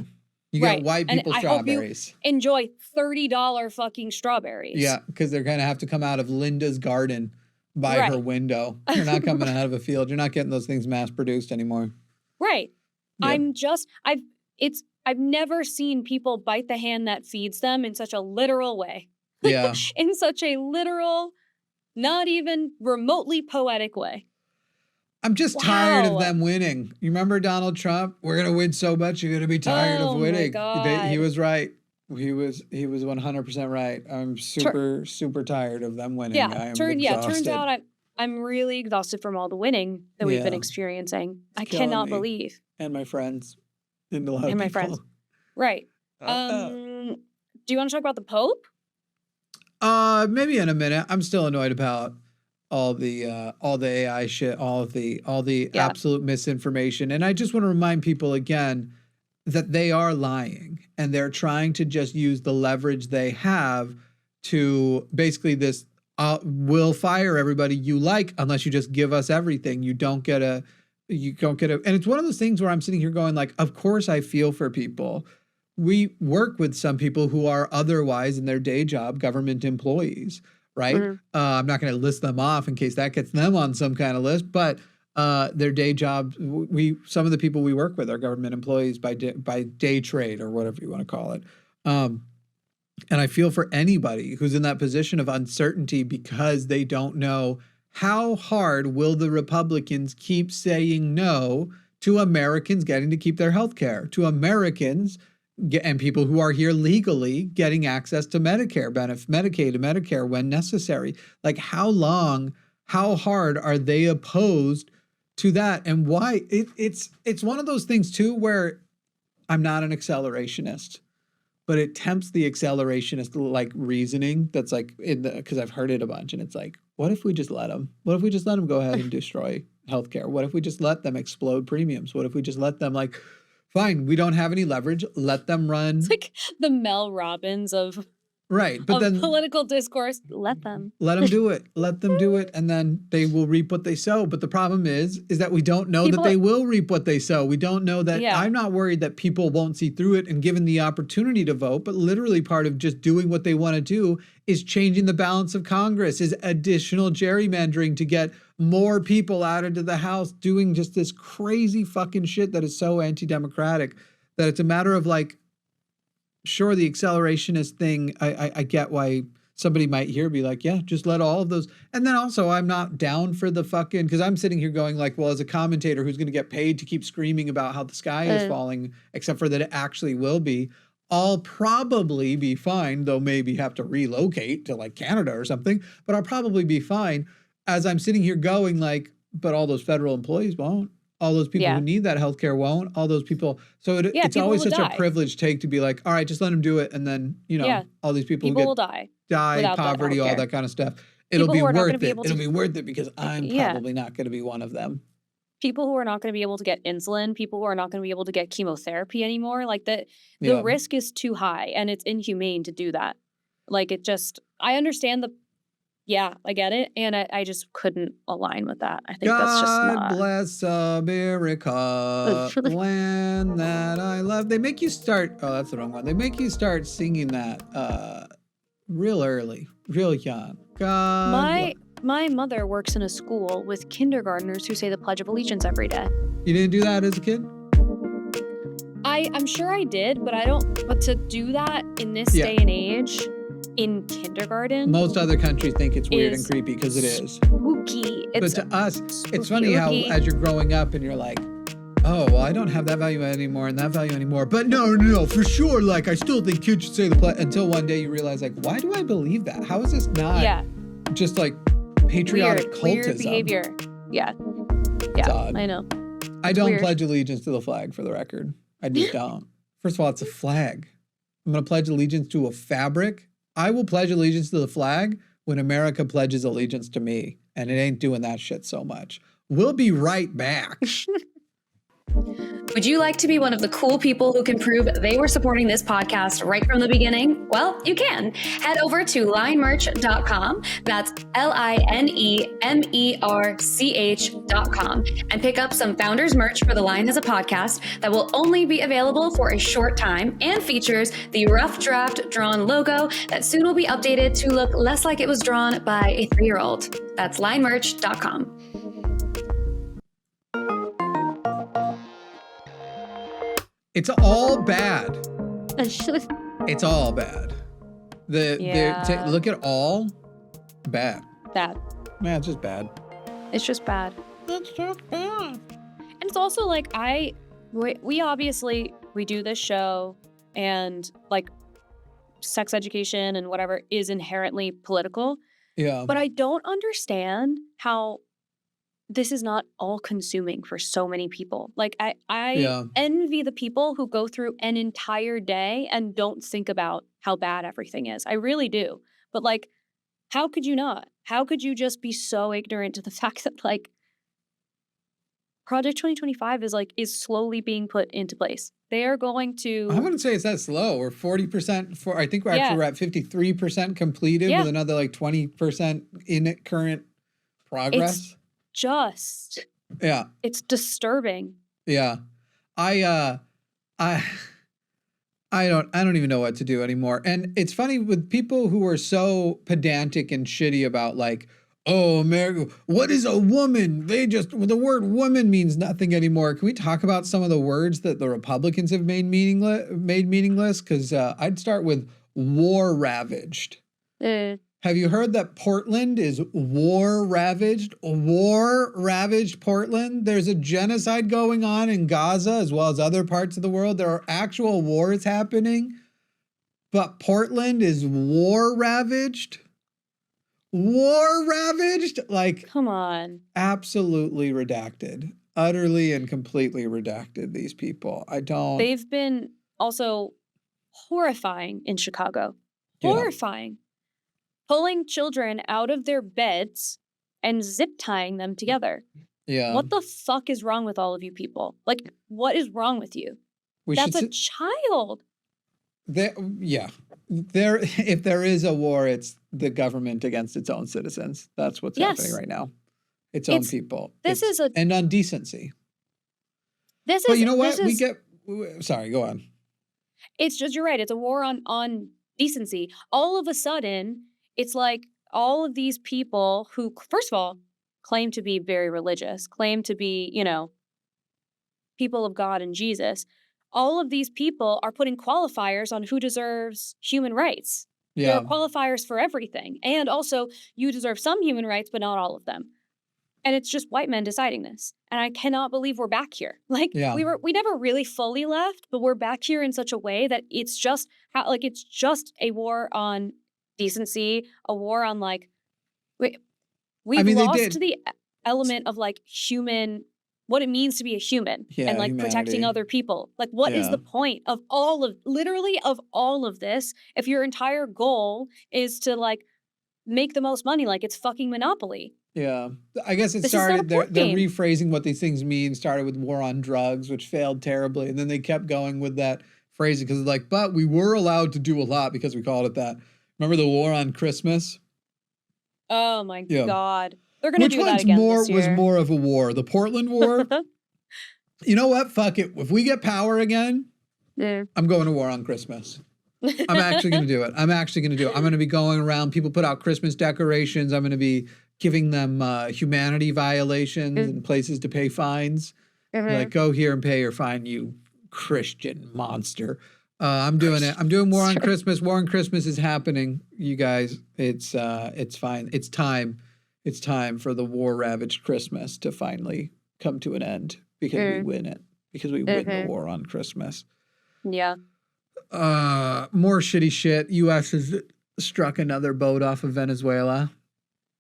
S1: You get white people strawberries.
S2: I hope you enjoy $30 fucking strawberries.
S1: Yeah, because they're going to have to come out of Linda's garden by her window. They're not coming out of a field. You're not getting those things mass produced anymore.
S2: Right.
S1: Yep.
S2: I've never seen people bite the hand that feeds them in such a literal way.
S1: Yeah.
S2: In such a literal, not even remotely poetic way.
S1: I'm just tired of them winning. You remember Donald Trump? We're going to win so much, you're going to be tired of winning. He was right. He was 100% right. I'm super tired of them winning.
S2: Yeah, turns out I'm really exhausted from all the winning that we've been experiencing. I cannot believe.
S1: And my friends. And a lot of people.
S2: My friends. Right. Do you want to talk about the Pope?
S1: Maybe in a minute. I'm still annoyed about all the AI shit, all the absolute misinformation. And I just want to remind people again that they are lying, and they're trying to just use the leverage they have to basically this we'll fire everybody you like unless you just give us everything. You don't get a and it's one of those things where I'm sitting here going like, of course I feel for people. We work with some people who are otherwise in their day job government employees, right? Mm-hmm. I'm not going to list them off in case that gets them on some kind of list, but their day jobs, some of the people we work with are government employees by day trade or whatever you want to call it. And I feel for anybody who's in that position of uncertainty because they don't know how hard will the Republicans keep saying no to Americans getting to keep their health care, to Americans and people who are here legally getting access to Medicare benefits, Medicaid and Medicare when necessary. Like, how hard are they opposed to that? And why? It's one of those things too where I'm not an accelerationist, but it tempts the accelerationist like reasoning that's like because I've heard it a bunch, and it's like, what if we just let them? What if we just let them go ahead and destroy healthcare? What if we just let them explode premiums? What if we just let them like, fine, we don't have any leverage, let them run.
S2: It's like the Mel Robbins of
S1: then
S2: political discourse. Let them
S1: do it. Let them do it, and then they will reap what they sow. But the problem is that we don't know that they will reap what they sow. We don't know that. Yeah. I'm not worried that people won't see through it and given the opportunity to vote, but literally part of just doing what they want to do is changing the balance of Congress, is additional gerrymandering to get more people out into the House, doing just this crazy fucking shit that is so anti-democratic that it's a matter of like, sure, the accelerationist thing, I get why somebody might be like, yeah, just let all of those. And then also I'm not down for the fucking, because I'm sitting here going like, well, as a commentator who's going to get paid to keep screaming about how the sky is falling, except for that it actually will be, I'll probably be fine, though maybe have to relocate to like Canada or something, but I'll probably be fine as I'm sitting here going like, but all those federal employees won't. All those people who need that healthcare won't. All those people. So it's always such a privileged take to be like, all right, just let them do it. And then, all these people
S2: will die,
S1: poverty, all that kind of stuff. It'll be worth it. It'll be worth it because I'm probably not going to be one of them.
S2: People who are not going to be able to get insulin, people who are not going to be able to get chemotherapy anymore. Like the risk is too high and it's inhumane to do that. Like I understand I get it. And I just couldn't align with that. I think that's just not.
S1: God bless America, land that I love. They make you start, that's the wrong one. They make you start singing that real early, real young.
S2: My mother works in a school with kindergartners who say the Pledge of Allegiance every day.
S1: You didn't do that as a kid?
S2: I'm sure I did, but to do that in this day and age in kindergarten.
S1: Most other countries think it's weird and creepy because it is.
S2: Spooky.
S1: But to us, it's funny how as you're growing up and you're like, oh, well, I don't have that value anymore and that value anymore. But no, for sure. Like, I still think kids should say the pledge until one day you realize, like, why do I believe that? How is this not just like patriotic cultism?
S2: Weird behavior. Yeah, I know.
S1: I don't pledge allegiance to the flag, for the record. I just don't. First of all, it's a flag. I'm going to pledge allegiance to a fabric. I will pledge allegiance to the flag when America pledges allegiance to me. And it ain't doing that shit so much. We'll be right back.
S4: Would you like to be one of the cool people who can prove they were supporting this podcast right from the beginning? Well, you can. Head over to linemerch.com. That's LINEMERCH.com and pick up some Founders merch for The Line as a podcast that will only be available for a short time and features the rough draft drawn logo that soon will be updated to look less like it was drawn by a 3-year-old. That's linemerch.com.
S1: It's all bad. It's all bad. Look at all bad.
S2: Bad.
S1: Yeah, it's just bad.
S2: It's just bad.
S1: It's just bad.
S2: And it's also like we obviously do this show and like sex education and whatever is inherently political.
S1: Yeah.
S2: But I don't understand how this is not all consuming for so many people. Like I envy the people who go through an entire day and don't think about how bad everything is. I really do. But like, how could you not? How could you just be so ignorant to the fact that like Project 2025 is slowly being put into place. They are going to.
S1: I wouldn't say it's that slow. We're 40%. I think we're at 53% completed with another like 20% in current progress.
S2: It's disturbing.
S1: Yeah. I don't even know what to do anymore. And it's funny with people who are so pedantic and shitty about like, oh, America, what is a woman? The word woman means nothing anymore. Can we talk about some of the words that the Republicans have made meaningless? Because I'd start with war ravaged. Have you heard that Portland is war ravaged? War ravaged Portland? There's a genocide going on in Gaza as well as other parts of the world. There are actual wars happening, but Portland is war ravaged? War ravaged? Like,
S2: come on.
S1: Absolutely redacted. Utterly and completely redacted, these people.
S2: They've been also horrifying in Chicago. Horrifying. Pulling children out of their beds and zip tying them together.
S1: Yeah.
S2: What the fuck is wrong with all of you people? Like, what is wrong with you? That's a child.
S1: If there is a war, it's the government against its own citizens. That's what's happening right now. Its own people. And on decency. But you know what? Sorry, go on.
S2: It's just, you're right. It's a war on decency. All of a sudden, it's like all of these people who, first of all, claim to be very religious, claim to be, people of God and Jesus. All of these people are putting qualifiers on who deserves human rights.
S1: Yeah.
S2: There are qualifiers for everything. And also, you deserve some human rights, but not all of them. And it's just white men deciding this. And I cannot believe we're back here. Like, we never really fully left, but we're back here in such a way that it's just a war on decency, a war on We've
S1: mean, they
S2: lost
S1: did.
S2: the element of like human, what it means to be a human
S1: Yeah,
S2: and like protecting
S1: humanity.
S2: other people. Like, what is
S1: Yeah.
S2: the point of literally of all of this if your entire goal is to like make the most money? Like, it's fucking Monopoly.
S1: Yeah. I guess it
S2: This is not a
S1: started,
S2: board
S1: they're
S2: game.
S1: rephrasing what these things mean, started with war on drugs, which failed terribly. And then they kept going with that phrasing because like, but we were allowed to do a lot because we called it that. Remember the war on Christmas?
S2: Oh my
S1: Yeah.
S2: God. They're going to
S1: Which
S2: do that
S1: one's
S2: again
S1: more
S2: this year.
S1: was more of a war? The Portland War? You know what? Fuck it. If we get power again,
S2: Yeah.
S1: I'm going to war on Christmas. I'm actually going to do it. I'm going to be going around. People put out Christmas decorations. I'm going to be giving them humanity violations and places to pay fines. Like, go here and pay your fine, you Christian monster. I'm doing it. I'm doing War on Christmas. War on Christmas is happening, you guys. It's fine. It's time. It's time for the war-ravaged Christmas to finally come to an end because we win it. Because we win the war on Christmas.
S2: Yeah.
S1: More shitty shit. U.S. has struck another boat off of Venezuela.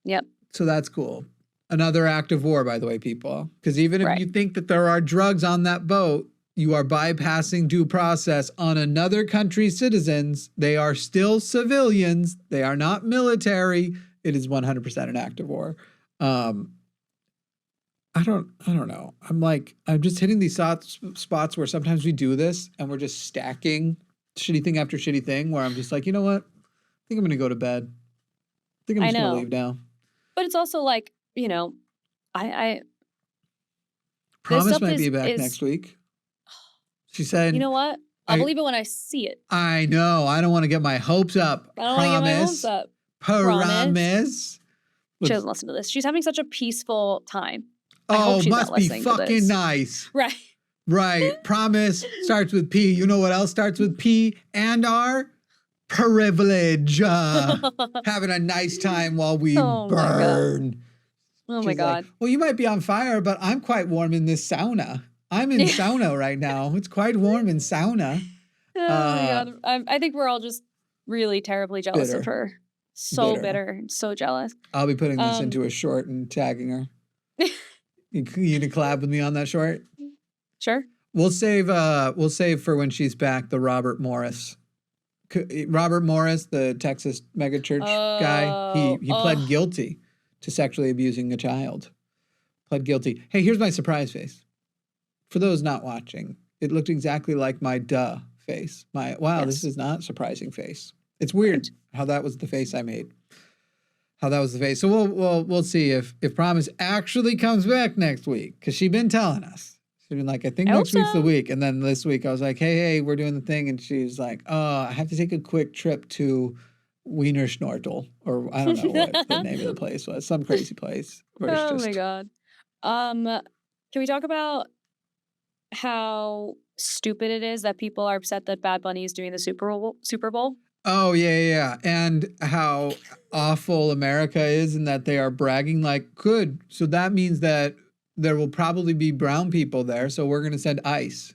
S2: Yep.
S1: So that's cool. Another act of war, by the way, people. Because even if
S2: Right.
S1: you think that there are drugs on that boat, you are bypassing due process on another country's citizens. They are still civilians. They are not military. It is 100% an act of war. I don't know. I'm just hitting these spots where sometimes we do this and we're just stacking shitty thing after shitty thing where I'm just like, you know what? I think I'm going to go to bed. I think I'm just going to leave now.
S2: But it's also like, you know,
S1: Promise might be back next week. She said,
S2: you know what? I'll believe it when I see it.
S1: I know. I don't want to get my hopes up.
S2: I don't want to get my hopes up.
S1: Promise.
S2: She doesn't listen to this. She's having such a peaceful time.
S1: Oh, must be fucking nice.
S2: Right.
S1: Right. Promise starts with P. You know what else starts with P and R? Privilege. Having a nice time while we burn.
S2: Oh my God.
S1: Like, well, you might be on fire, but I'm quite warm in this sauna. I'm in sauna right now. It's quite warm in sauna.
S2: Oh my God. I think we're all just really terribly jealous of her. So bitter. So jealous.
S1: I'll be putting this into a short and tagging her. You gonna collab with me on that short?
S2: Sure.
S1: We'll save for when she's back the Robert Morris, the Texas megachurch guy. He pled guilty to sexually abusing a child. Pled guilty. Hey, here's my surprise face. For those not watching, it looked exactly like my duh face. This is not a surprising face. It's weird how that was the face I made. How that was the face. So we'll see if Promise actually comes back next week because she's been telling us. She's been like, I think next week's the week. And then this week I was like, hey, we're doing the thing. And she's like, I have to take a quick trip to Wiener Schnortel, or I don't know what the name of the place was. Some crazy place.
S2: Oh my God. Can we talk about how stupid it is that people are upset that Bad Bunny is doing the Super Bowl?
S1: Oh, yeah. And how awful America is and that they are bragging like, good. So that means that there will probably be brown people there. So we're going to send ICE.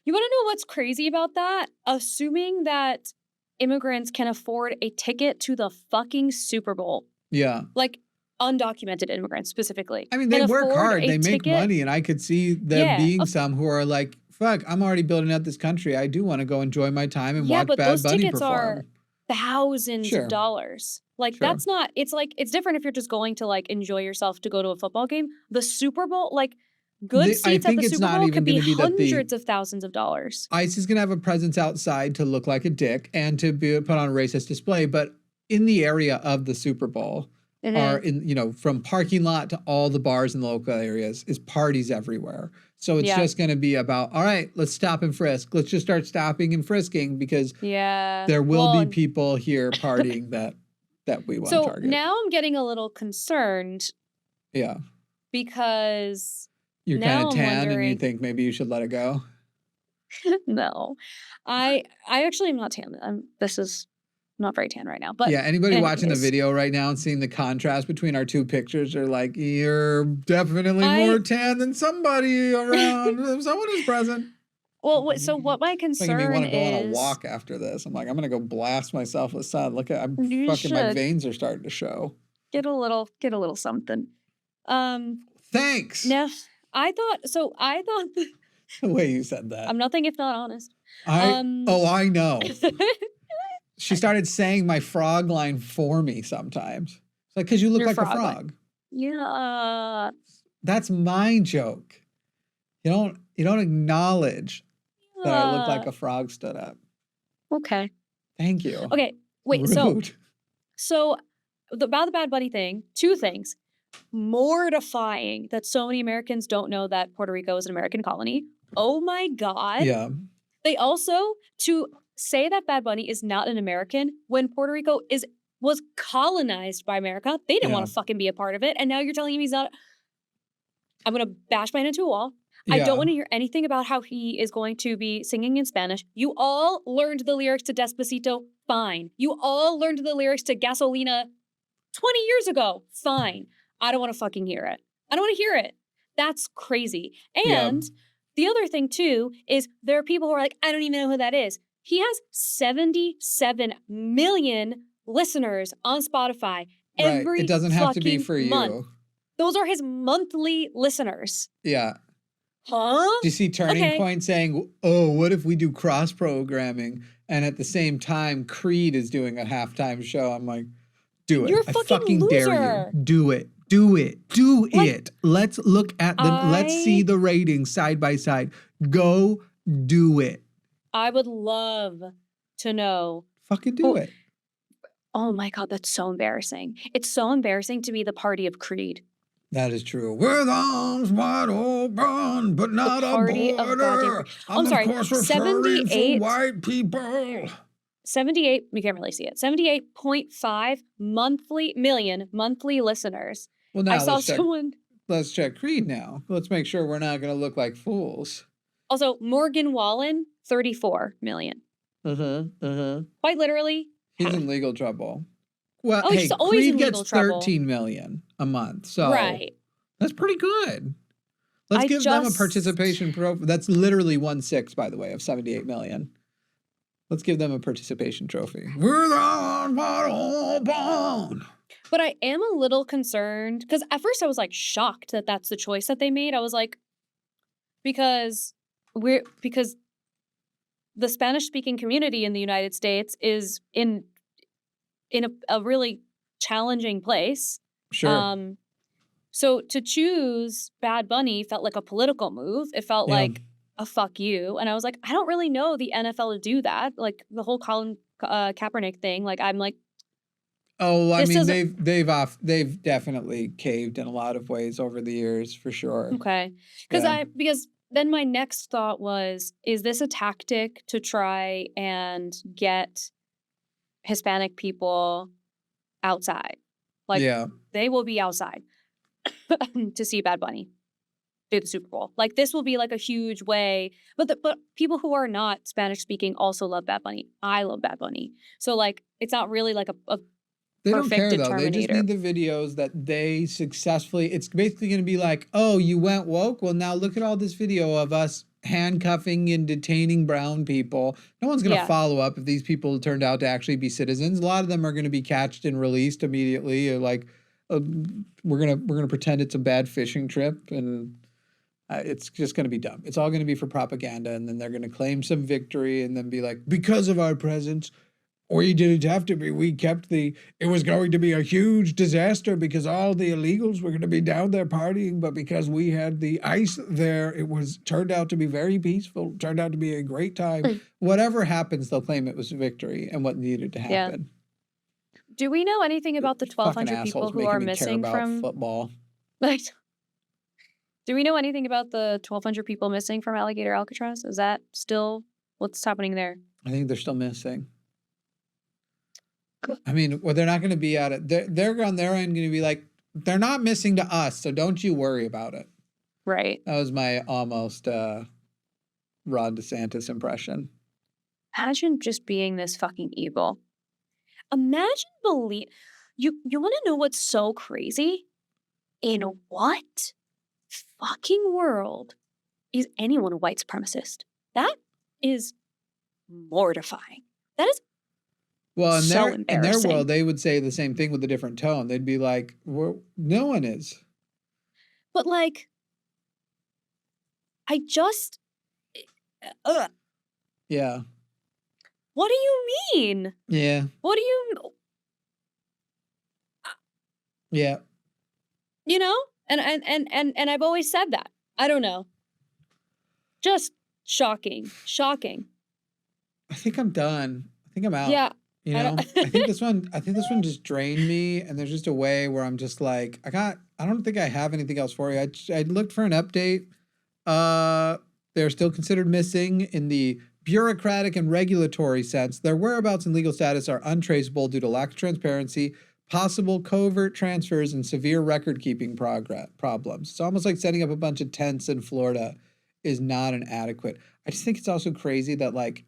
S2: You want to know what's crazy about that? Assuming that immigrants can afford a ticket to the fucking Super Bowl.
S1: Yeah.
S2: Like undocumented immigrants specifically.
S1: I mean, they work hard. They make money. And I could see there being some who are like, fuck, I'm already building out this country. I do want to go enjoy my time and watch Bad Bunny perform. Yeah, but those tickets are
S2: thousands of dollars. Like, that's not, it's like, it's different if you're just going to like enjoy yourself to go to a football game. The Super Bowl, like good seats at the Super Bowl could be hundreds of thousands of dollars. ICE
S1: is going to have a presence outside to look like a dick and to be put on a racist display. But in the area of the Super Bowl, are in, from parking lot to all the bars in the local areas is parties everywhere. So it's just going to be about, all right, let's stop and frisk. Let's just start stopping and frisking because there will be people here partying that we want to target.
S2: So now I'm getting a little concerned.
S1: Yeah.
S2: Because
S1: you're kind of tan and you think maybe you should let it go.
S2: No, I actually am not tan. This is not very tan right now, but
S1: yeah, anybody watching the video right now and seeing the contrast between our two pictures are like, you're definitely more tan than somebody around. Someone is present.
S2: Well, so what my concern is,
S1: making me want to go on a walk after this. I'm like, I'm gonna go blast myself with sun. Look at, my veins are starting to show.
S2: Get a little something.
S1: Thanks.
S2: Now, I thought
S1: The way you said that.
S2: I'm nothing if not honest.
S1: I know. She started saying my frog line for me sometimes. It's like, because you look
S2: Your
S1: like a
S2: frog line.
S1: frog.
S2: Yeah.
S1: That's my joke. You don't acknowledge that I look like a frog stood up.
S2: Okay.
S1: Thank you.
S2: Okay. Wait.
S1: Rude.
S2: So about the Bad Bunny thing, two things. Mortifying that so many Americans don't know that Puerto Rico is an American colony. Oh my God.
S1: Yeah.
S2: They also, to say that Bad Bunny is not an American when Puerto Rico was colonized by America. They didn't want to fucking be a part of it. And now you're telling him he's not. I'm going to bash my head into a wall. I don't want to hear anything about how he is going to be singing in Spanish. You all learned the lyrics to Despacito. Fine. You all learned the lyrics to Gasolina 20 years ago. Fine. I don't want to fucking hear it. I don't want to hear it. That's crazy. And the other thing, too, is there are people who are like, I don't even know who that is. He has 77 million listeners on Spotify every
S1: It doesn't have to be for
S2: month.
S1: you.
S2: Those are his monthly listeners.
S1: Yeah.
S2: Huh?
S1: Do you see Turning Point saying, oh, what if we do cross-programming? And at the same time, Creed is doing a halftime show. I'm like, do it.
S2: You're
S1: I
S2: fucking
S1: fucking
S2: loser.
S1: dare you. Do it. Do it. Do it. Let's look at them. Let's see the ratings side by side. Go do it.
S2: I would love to know.
S1: Fucking do it.
S2: Oh my God, that's so embarrassing. It's so embarrassing to be the party of Creed.
S1: That is true. With arms wide open, but not a border.
S2: I'm sorry,
S1: of course referring for white people.
S2: 78, we can't really see it. 78.5 million monthly listeners.
S1: Well, now
S2: I saw someone.
S1: Let's check Creed now. Let's make sure we're not going to look like fools.
S2: Also, Morgan Wallen, 34 million. Quite literally.
S1: He's in legal trouble. Well,
S2: Oh,
S1: hey,
S2: he's always
S1: Creed
S2: in legal
S1: gets
S2: trouble.
S1: 13 million a month. So that's pretty good. Let's give them a participation trophy. That's literally 1/6, by the way, of 78 million. Let's give them a participation trophy. We're the
S2: But I am a little concerned because at first I was like shocked that that's the choice that they made. I was like, because the Spanish-speaking community in the United States is in a really challenging place.
S1: Sure.
S2: So to choose Bad Bunny felt like a political move. It felt like a fuck you. And I was like, I don't really know the NFL to do that. Like the whole Colin Kaepernick thing. Like I'm like,
S1: oh, I mean, they've definitely caved in a lot of ways over the years, for sure.
S2: Okay. Because then my next thought was, is this a tactic to try and get Hispanic people outside? Like they will be outside to see Bad Bunny do the Super Bowl. Like this will be like a huge way. But people who are not Spanish speaking also love Bad Bunny. I love Bad Bunny. So like it's not really like a
S1: they don't care
S2: perfect
S1: though. They just need the videos that they successfully. It's basically going to be like, oh, you went woke. Well, now look at all this video of us handcuffing and detaining brown people. No one's going to follow up if these people turned out to actually be citizens. A lot of them are going to be catched and released immediately. Or like, we're gonna pretend it's a bad fishing trip, and it's just going to be dumb. It's all going to be for propaganda, and then they're going to claim some victory, and then be like, because of our presence. We didn't have to be. We kept it was going to be a huge disaster because all the illegals were going to be down there partying, but because we had the ICE there, turned out to be very peaceful, turned out to be a great time. Whatever happens, they'll claim it was a victory and what needed to happen.
S2: Yeah. Do we know anything about the 1,200 people who are missing from
S1: football?
S2: Like, do we know anything about the 1,200 people missing from Alligator Alcatraz? Is that still what's happening there?
S1: I think they're still missing. I mean, well, they're not going to be at it. They're on their end going to be like, they're not missing to us, so don't you worry about it.
S2: Right.
S1: That was my almost Ron DeSantis impression.
S2: Imagine just being this fucking evil. Imagine you want to know what's so crazy? In what fucking world is anyone a white supremacist? That is mortifying. That is
S1: Well,
S2: So
S1: in their
S2: embarrassing.
S1: world, they would say the same thing with a different tone. They'd be like, no one is.
S2: But like, I just,
S1: Yeah.
S2: what do you mean?
S1: Yeah.
S2: What do you,
S1: Yeah.
S2: you know? And I've always said that. I don't know. Just shocking.
S1: I think I'm done. I think I'm out.
S2: Yeah.
S1: You
S2: I
S1: know,
S2: don't-
S1: I think this one just drained me, and there's just a way where I'm just like, I don't think I have anything else for you. I looked for an update. They're still considered missing in the bureaucratic and regulatory sense. Their whereabouts and legal status are untraceable due to lack of transparency, possible covert transfers, and severe record-keeping problems. It's almost like setting up a bunch of tents in Florida is not an adequate. I just think it's also crazy that, like,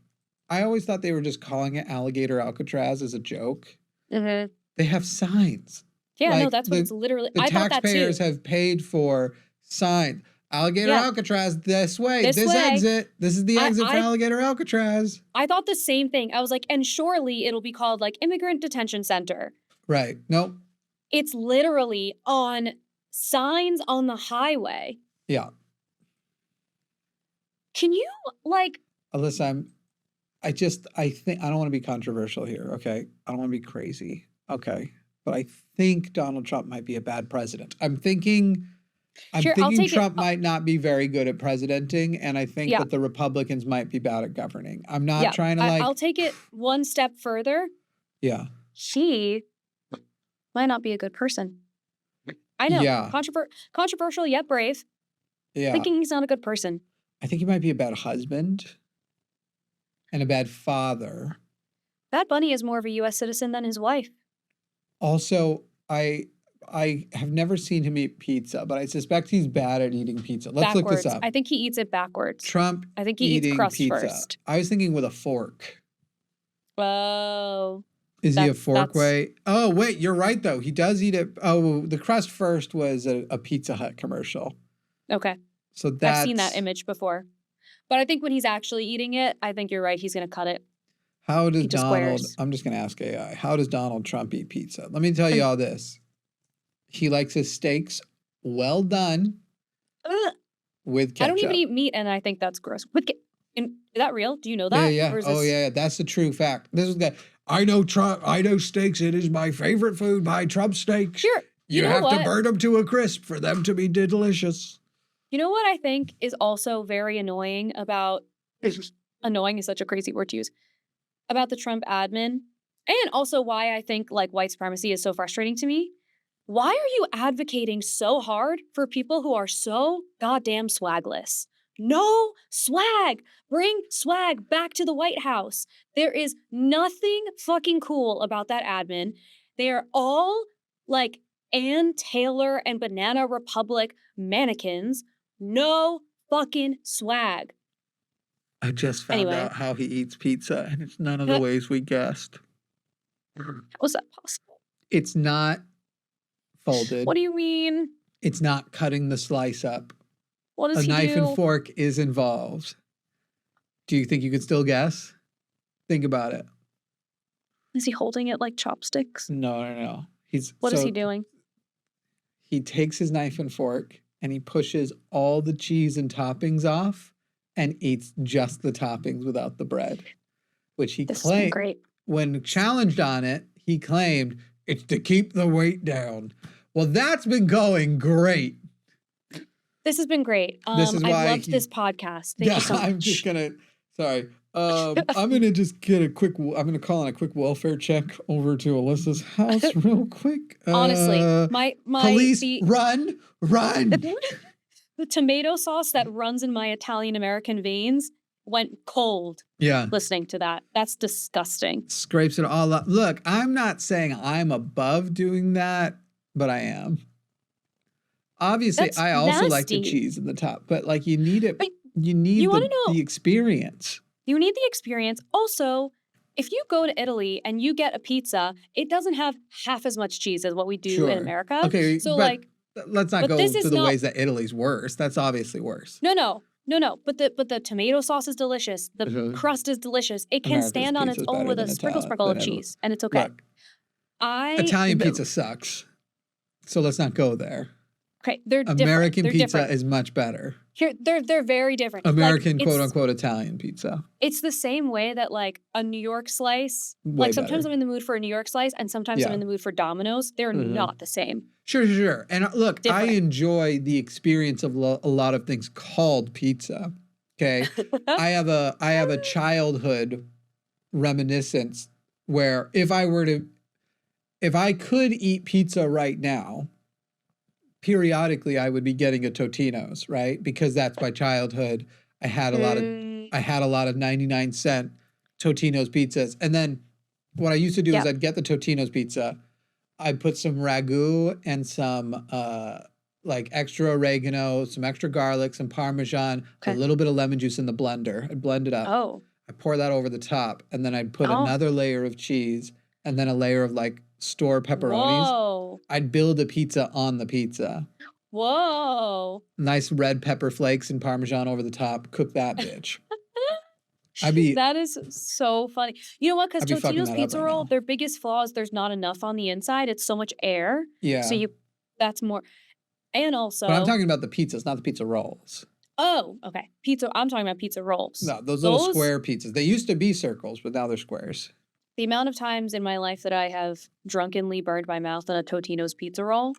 S1: I always thought they were just calling it Alligator Alcatraz as a joke.
S2: Mhm.
S1: They have signs.
S2: Yeah, no,
S1: Like,
S2: that's what it's literally.
S1: The
S2: I thought that too.
S1: taxpayers have paid for signs. Alligator
S2: Yeah.
S1: Alcatraz, this way,
S2: This
S1: this
S2: way.
S1: exit. This is the exit for Alligator Alcatraz.
S2: I thought the same thing. I was like, and surely it'll be called like Immigrant Detention Center.
S1: Right. Nope.
S2: It's literally on signs on the highway.
S1: Yeah.
S2: Can you like?
S1: Alyssa, I think, I don't want to be controversial here, okay? I don't want to be crazy, okay? But I think Donald Trump might be a bad president. I'm thinking
S2: Sure, I'll take it.
S1: Trump might not be very good at presidenting, and I think
S2: Yeah.
S1: that the Republicans might be bad at governing. I'm not trying to
S2: I'll take it one step further.
S1: yeah.
S2: He might not be a good person. I know.
S1: Yeah.
S2: Controversial yet brave.
S1: Yeah.
S2: Thinking he's not a good person.
S1: I think he might be a bad husband and a bad father.
S2: Bad Bunny is more of a U.S. citizen than his wife.
S1: Also, I have never seen him eat pizza, but I suspect he's bad at eating pizza. Let's look this up.
S2: I think he eats it backwards.
S1: Trump
S2: I think he eats
S1: eating
S2: crust
S1: pizza.
S2: first.
S1: I was thinking with a fork.
S2: Oh.
S1: Is he a
S2: That's-
S1: fork way? Oh, wait, you're right, though. He does eat it. Oh, the crust first was a Pizza Hut commercial.
S2: Okay.
S1: So that's...
S2: I've seen that image before. But I think when he's actually eating it, I think you're right. He's going to cut it.
S1: How does
S2: Pizza
S1: Donald...
S2: squares.
S1: I'm just going to ask AI. How does Donald Trump eat pizza? Let me tell you all this. He likes his steaks well done
S2: Ugh.
S1: with ketchup.
S2: I don't even eat meat, and I think that's gross. Is that real? Do you know that?
S1: Yeah.
S2: Or is
S1: Oh,
S2: this-
S1: yeah. That's the true fact. This is the... I know Trump. I know steaks. It is my favorite food. Buy Trump steaks.
S2: Sure.
S1: You
S2: know
S1: have to
S2: what?
S1: burn them to a crisp for them to be delicious.
S2: You know what I think is also very annoying about annoying is such a crazy word to use about the Trump admin, and also why I think like white supremacy is so frustrating to me. Why are you advocating so hard for people who are so goddamn swagless? No swag. Bring swag back to the White House. There is nothing fucking cool about that admin. They are all like Ann Taylor and Banana Republic mannequins. No fucking swag.
S1: I just found
S2: Anyway.
S1: out how he eats pizza, and it's none of the ways we guessed.
S2: How is that possible?
S1: It's not folded.
S2: What do you mean?
S1: It's not cutting the slice up.
S2: What does
S1: A
S2: he
S1: knife
S2: do?
S1: and fork is involved. Do you think you could still guess? Think about it.
S2: Is he holding it like chopsticks?
S1: No.
S2: What is he doing?
S1: He takes his knife and fork and he pushes all the cheese and toppings off and eats just the toppings without the bread, which he
S2: This has been
S1: claimed,
S2: great.
S1: when challenged on it, he claimed it's to keep the weight down. Well, that's been going great.
S2: This has been great.
S1: This is why
S2: I loved
S1: he-
S2: this podcast. Thank you so much.
S1: I'm just gonna. Sorry. I'm gonna just get I'm gonna call in a quick welfare check over to Alyssa's house real quick.
S2: Honestly, my
S1: police,
S2: the,
S1: run!
S2: the tomato sauce that runs in my Italian American veins went cold
S1: Yeah.
S2: listening to that. That's disgusting.
S1: Scrapes it all up. Look, I'm not saying I'm above doing that, but I am. Obviously,
S2: That's
S1: I also like the
S2: nasty.
S1: cheese in the top, but like you need it.
S2: But
S1: you need
S2: you wanna know-
S1: the experience.
S2: You need the experience. Also, if you go to Italy and you get a pizza, it doesn't have half as much cheese as what we do
S1: Sure.
S2: in America.
S1: Okay,
S2: So
S1: but
S2: like,
S1: let's not
S2: but
S1: go
S2: this
S1: to
S2: is
S1: the
S2: not-
S1: ways that Italy's worse. That's obviously worse.
S2: no. No, but the tomato sauce is delicious. The crust is delicious. It can
S1: America's
S2: stand on its
S1: pizza's
S2: own
S1: better
S2: with a
S1: than
S2: sprinkle
S1: Italian-
S2: of
S1: than
S2: cheese, and it's okay.
S1: Look, Italian pizza sucks. So let's not go there.
S2: Okay, they're different.
S1: American
S2: They're
S1: pizza
S2: different.
S1: is much better.
S2: Here, they're very different.
S1: American
S2: Like,
S1: quote unquote Italian pizza.
S2: It's the same way that like a New York slice,
S1: Way
S2: like sometimes
S1: better.
S2: I'm in the mood for a New York slice and sometimes I'm
S1: Yeah.
S2: in the mood for Domino's. They're not the same.
S1: Sure. And look,
S2: Different.
S1: I enjoy the experience of a lot of things called pizza. Okay. I have a childhood reminiscence where if I could eat pizza right now, periodically I would be getting a Totino's, right? Because that's my childhood. I had a lot of 99-cent Totino's pizzas. And then what I used to do is I'd get the Totino's pizza. I'd put some ragu and some like extra oregano, some extra garlic, some Parmesan, a little bit of lemon juice in the blender. I'd blend it up.
S2: Oh.
S1: I pour that over the top, and then I'd put another layer of cheese and then a layer of like store pepperonis.
S2: Whoa.
S1: I'd build a pizza on the pizza.
S2: Whoa.
S1: Nice red pepper flakes and Parmesan over the top. Cook that bitch.
S2: That is so funny. You know what? Because
S1: I'd be fucking
S2: Totino's
S1: that up
S2: pizza
S1: right
S2: roll,
S1: now.
S2: their biggest flaw is there's not enough on the inside. It's so much air.
S1: Yeah.
S2: So that's more. And also.
S1: But I'm talking about the pizzas, not the pizza rolls.
S2: Oh, okay. Pizza. I'm talking about pizza rolls.
S1: No, those little square pizzas. They used to be circles, but now they're squares.
S2: The amount of times in my life that I have drunkenly burned my mouth on a Totino's pizza roll,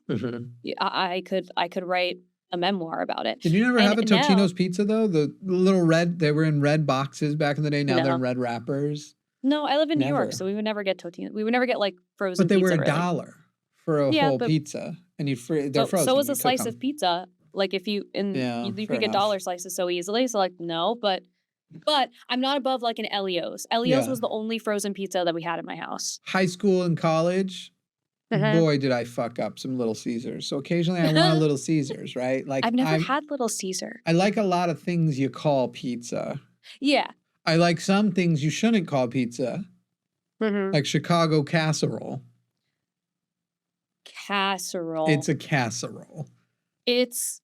S2: I could write a memoir about it.
S1: Did you never have a
S2: now-
S1: Totino's pizza though? The little red, they were in red boxes back in the day. Now they're in red wrappers.
S2: No, I live in New
S1: Never.
S2: York, so we would never get Totino's. We would never get like frozen
S1: But they
S2: pizza.
S1: were $1 for a whole pizza, and they're frozen.
S2: So was
S1: you
S2: a
S1: cook
S2: slice
S1: them.
S2: of pizza. Like if you
S1: Yeah,
S2: you
S1: fair
S2: could get
S1: enough.
S2: dollar slices so easily. So like no, but I'm not above like an Elio's. Elio's
S1: Yeah.
S2: was the only frozen pizza that we had in my house.
S1: High school and college, boy, did I fuck up some Little Caesars. So occasionally I want a Little Caesars, right? Like
S2: I've never had Little Caesar.
S1: I like a lot of things you call pizza.
S2: Yeah.
S1: I like some things you shouldn't call pizza, like Chicago casserole.
S2: Casserole.
S1: It's a casserole.
S2: It's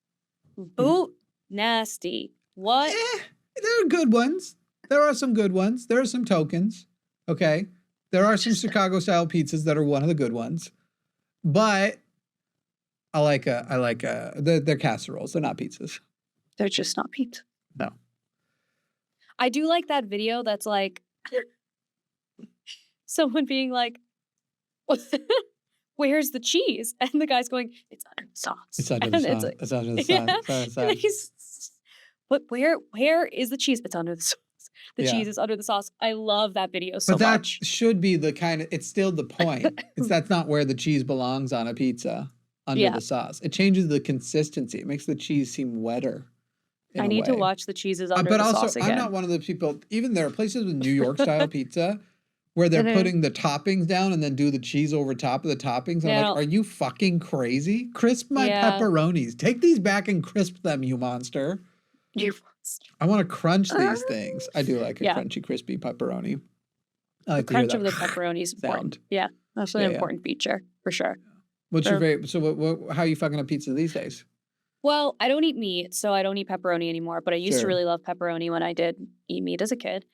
S2: boot nasty. What?
S1: There are good ones. There are some good ones. There are some tokens. Okay. There are some Chicago style pizzas that are one of the good ones. But they're casseroles. They're not pizzas.
S2: They're just not pizza.
S1: No.
S2: I do like that video that's like someone being like, where's the cheese? And the guy's going, it's under the sauce.
S1: It's under the sauce. It's under the sauce.
S2: Yeah.
S1: It's under the sauce.
S2: And he's, but where is the cheese? It's under the sauce. The cheese is under the sauce. I love that video so
S1: but that
S2: much.
S1: should be the kind of, it's still the point. That's not where the cheese belongs on a pizza, under the sauce. It changes the consistency. It makes the cheese seem wetter.
S2: I need to watch the cheeses under the sauce again.
S1: I'm not one of the people, even there are places with New York style pizza where they're putting the toppings down and then do the cheese over top of the toppings. And I'm like, are you fucking crazy? Crisp my pepperonis. Take these back and crisp them, you monster. I want to crunch these things. I do like a crunchy, crispy pepperoni. I like
S2: the crunch of the pepperoni is important. Yeah, that's an important feature for sure.
S1: What's your favorite? So how are you fucking up pizza these days?
S2: Well, I don't eat meat, so I don't eat pepperoni anymore. But I used to really love pepperoni when I did eat meat as a kid.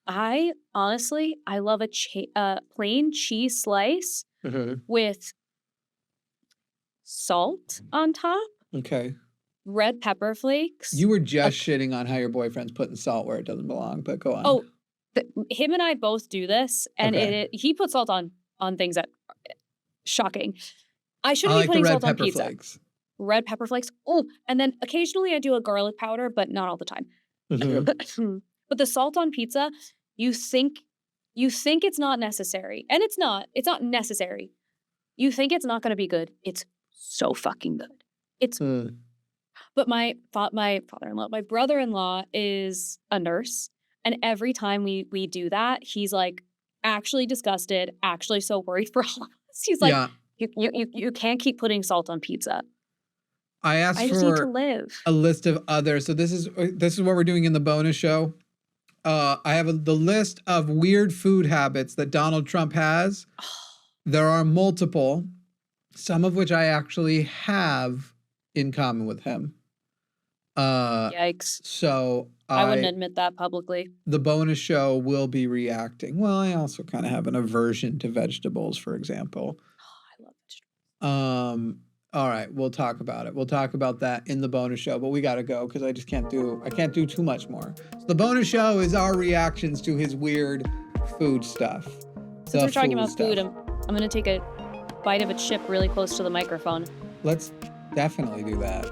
S2: I honestly, I love a plain cheese slice with salt on top,
S1: Okay.
S2: red pepper flakes.
S1: You were just shitting on how your boyfriend's putting salt where it doesn't belong, but go on.
S2: Oh, him and I both do this, and he puts salt on things that shocking. I shouldn't be putting salt on pizza.
S1: Flakes.
S2: Red pepper flakes. Oh, and then occasionally I do a garlic powder, but not all the time. But the salt on pizza, you think it's not necessary, and it's not. It's not necessary. You think it's not going to be good. It's so fucking good. It's. But my father-in-law, my brother-in-law is a nurse, and every time we do that, he's like actually disgusted, actually so worried for all of us. He's like, you can't keep putting salt on pizza.
S1: I asked
S2: I just need to live.
S1: a list of others. So this is what we're doing in the bonus show. I have the list of weird food habits that Donald Trump has. There are multiple, some of which I actually have in common with him.
S2: Yikes.
S1: So
S2: I wouldn't admit that publicly.
S1: the bonus show will be reacting. Well, I also kind of have an aversion to vegetables, for example.
S2: I love vegetables.
S1: All right, we'll talk about it. We'll talk about that in the bonus show, but we got to go because I can't do too much more. So the bonus show is our reactions to his weird food stuff.
S2: Since we're talking about food, I'm going to take a bite of a chip really close to the microphone.
S1: Let's definitely do that.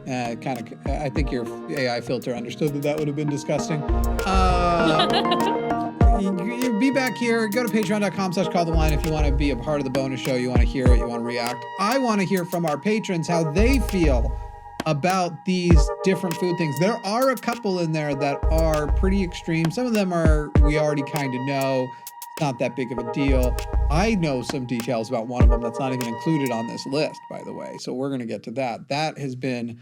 S1: I think your AI filter understood that would have been disgusting. You be back here. Go to patreon.com/calltheline if you want to be a part of the bonus show. You want to hear it. You want to react. I want to hear from our patrons how they feel about these different food things. There are a couple in there that are pretty extreme. Some of them we already kind of know. It's not that big of a deal. I know some details about one of them that's not even included on this list, by the way. So we're going to get to that. That has been,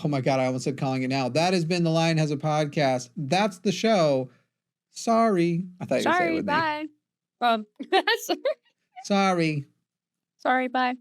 S1: oh my God, I almost said calling it now. That has been The Lion Has a Podcast. That's the show. Sorry. I thought you were saying it with
S2: bye.
S1: me. Sorry.
S2: Sorry, bye.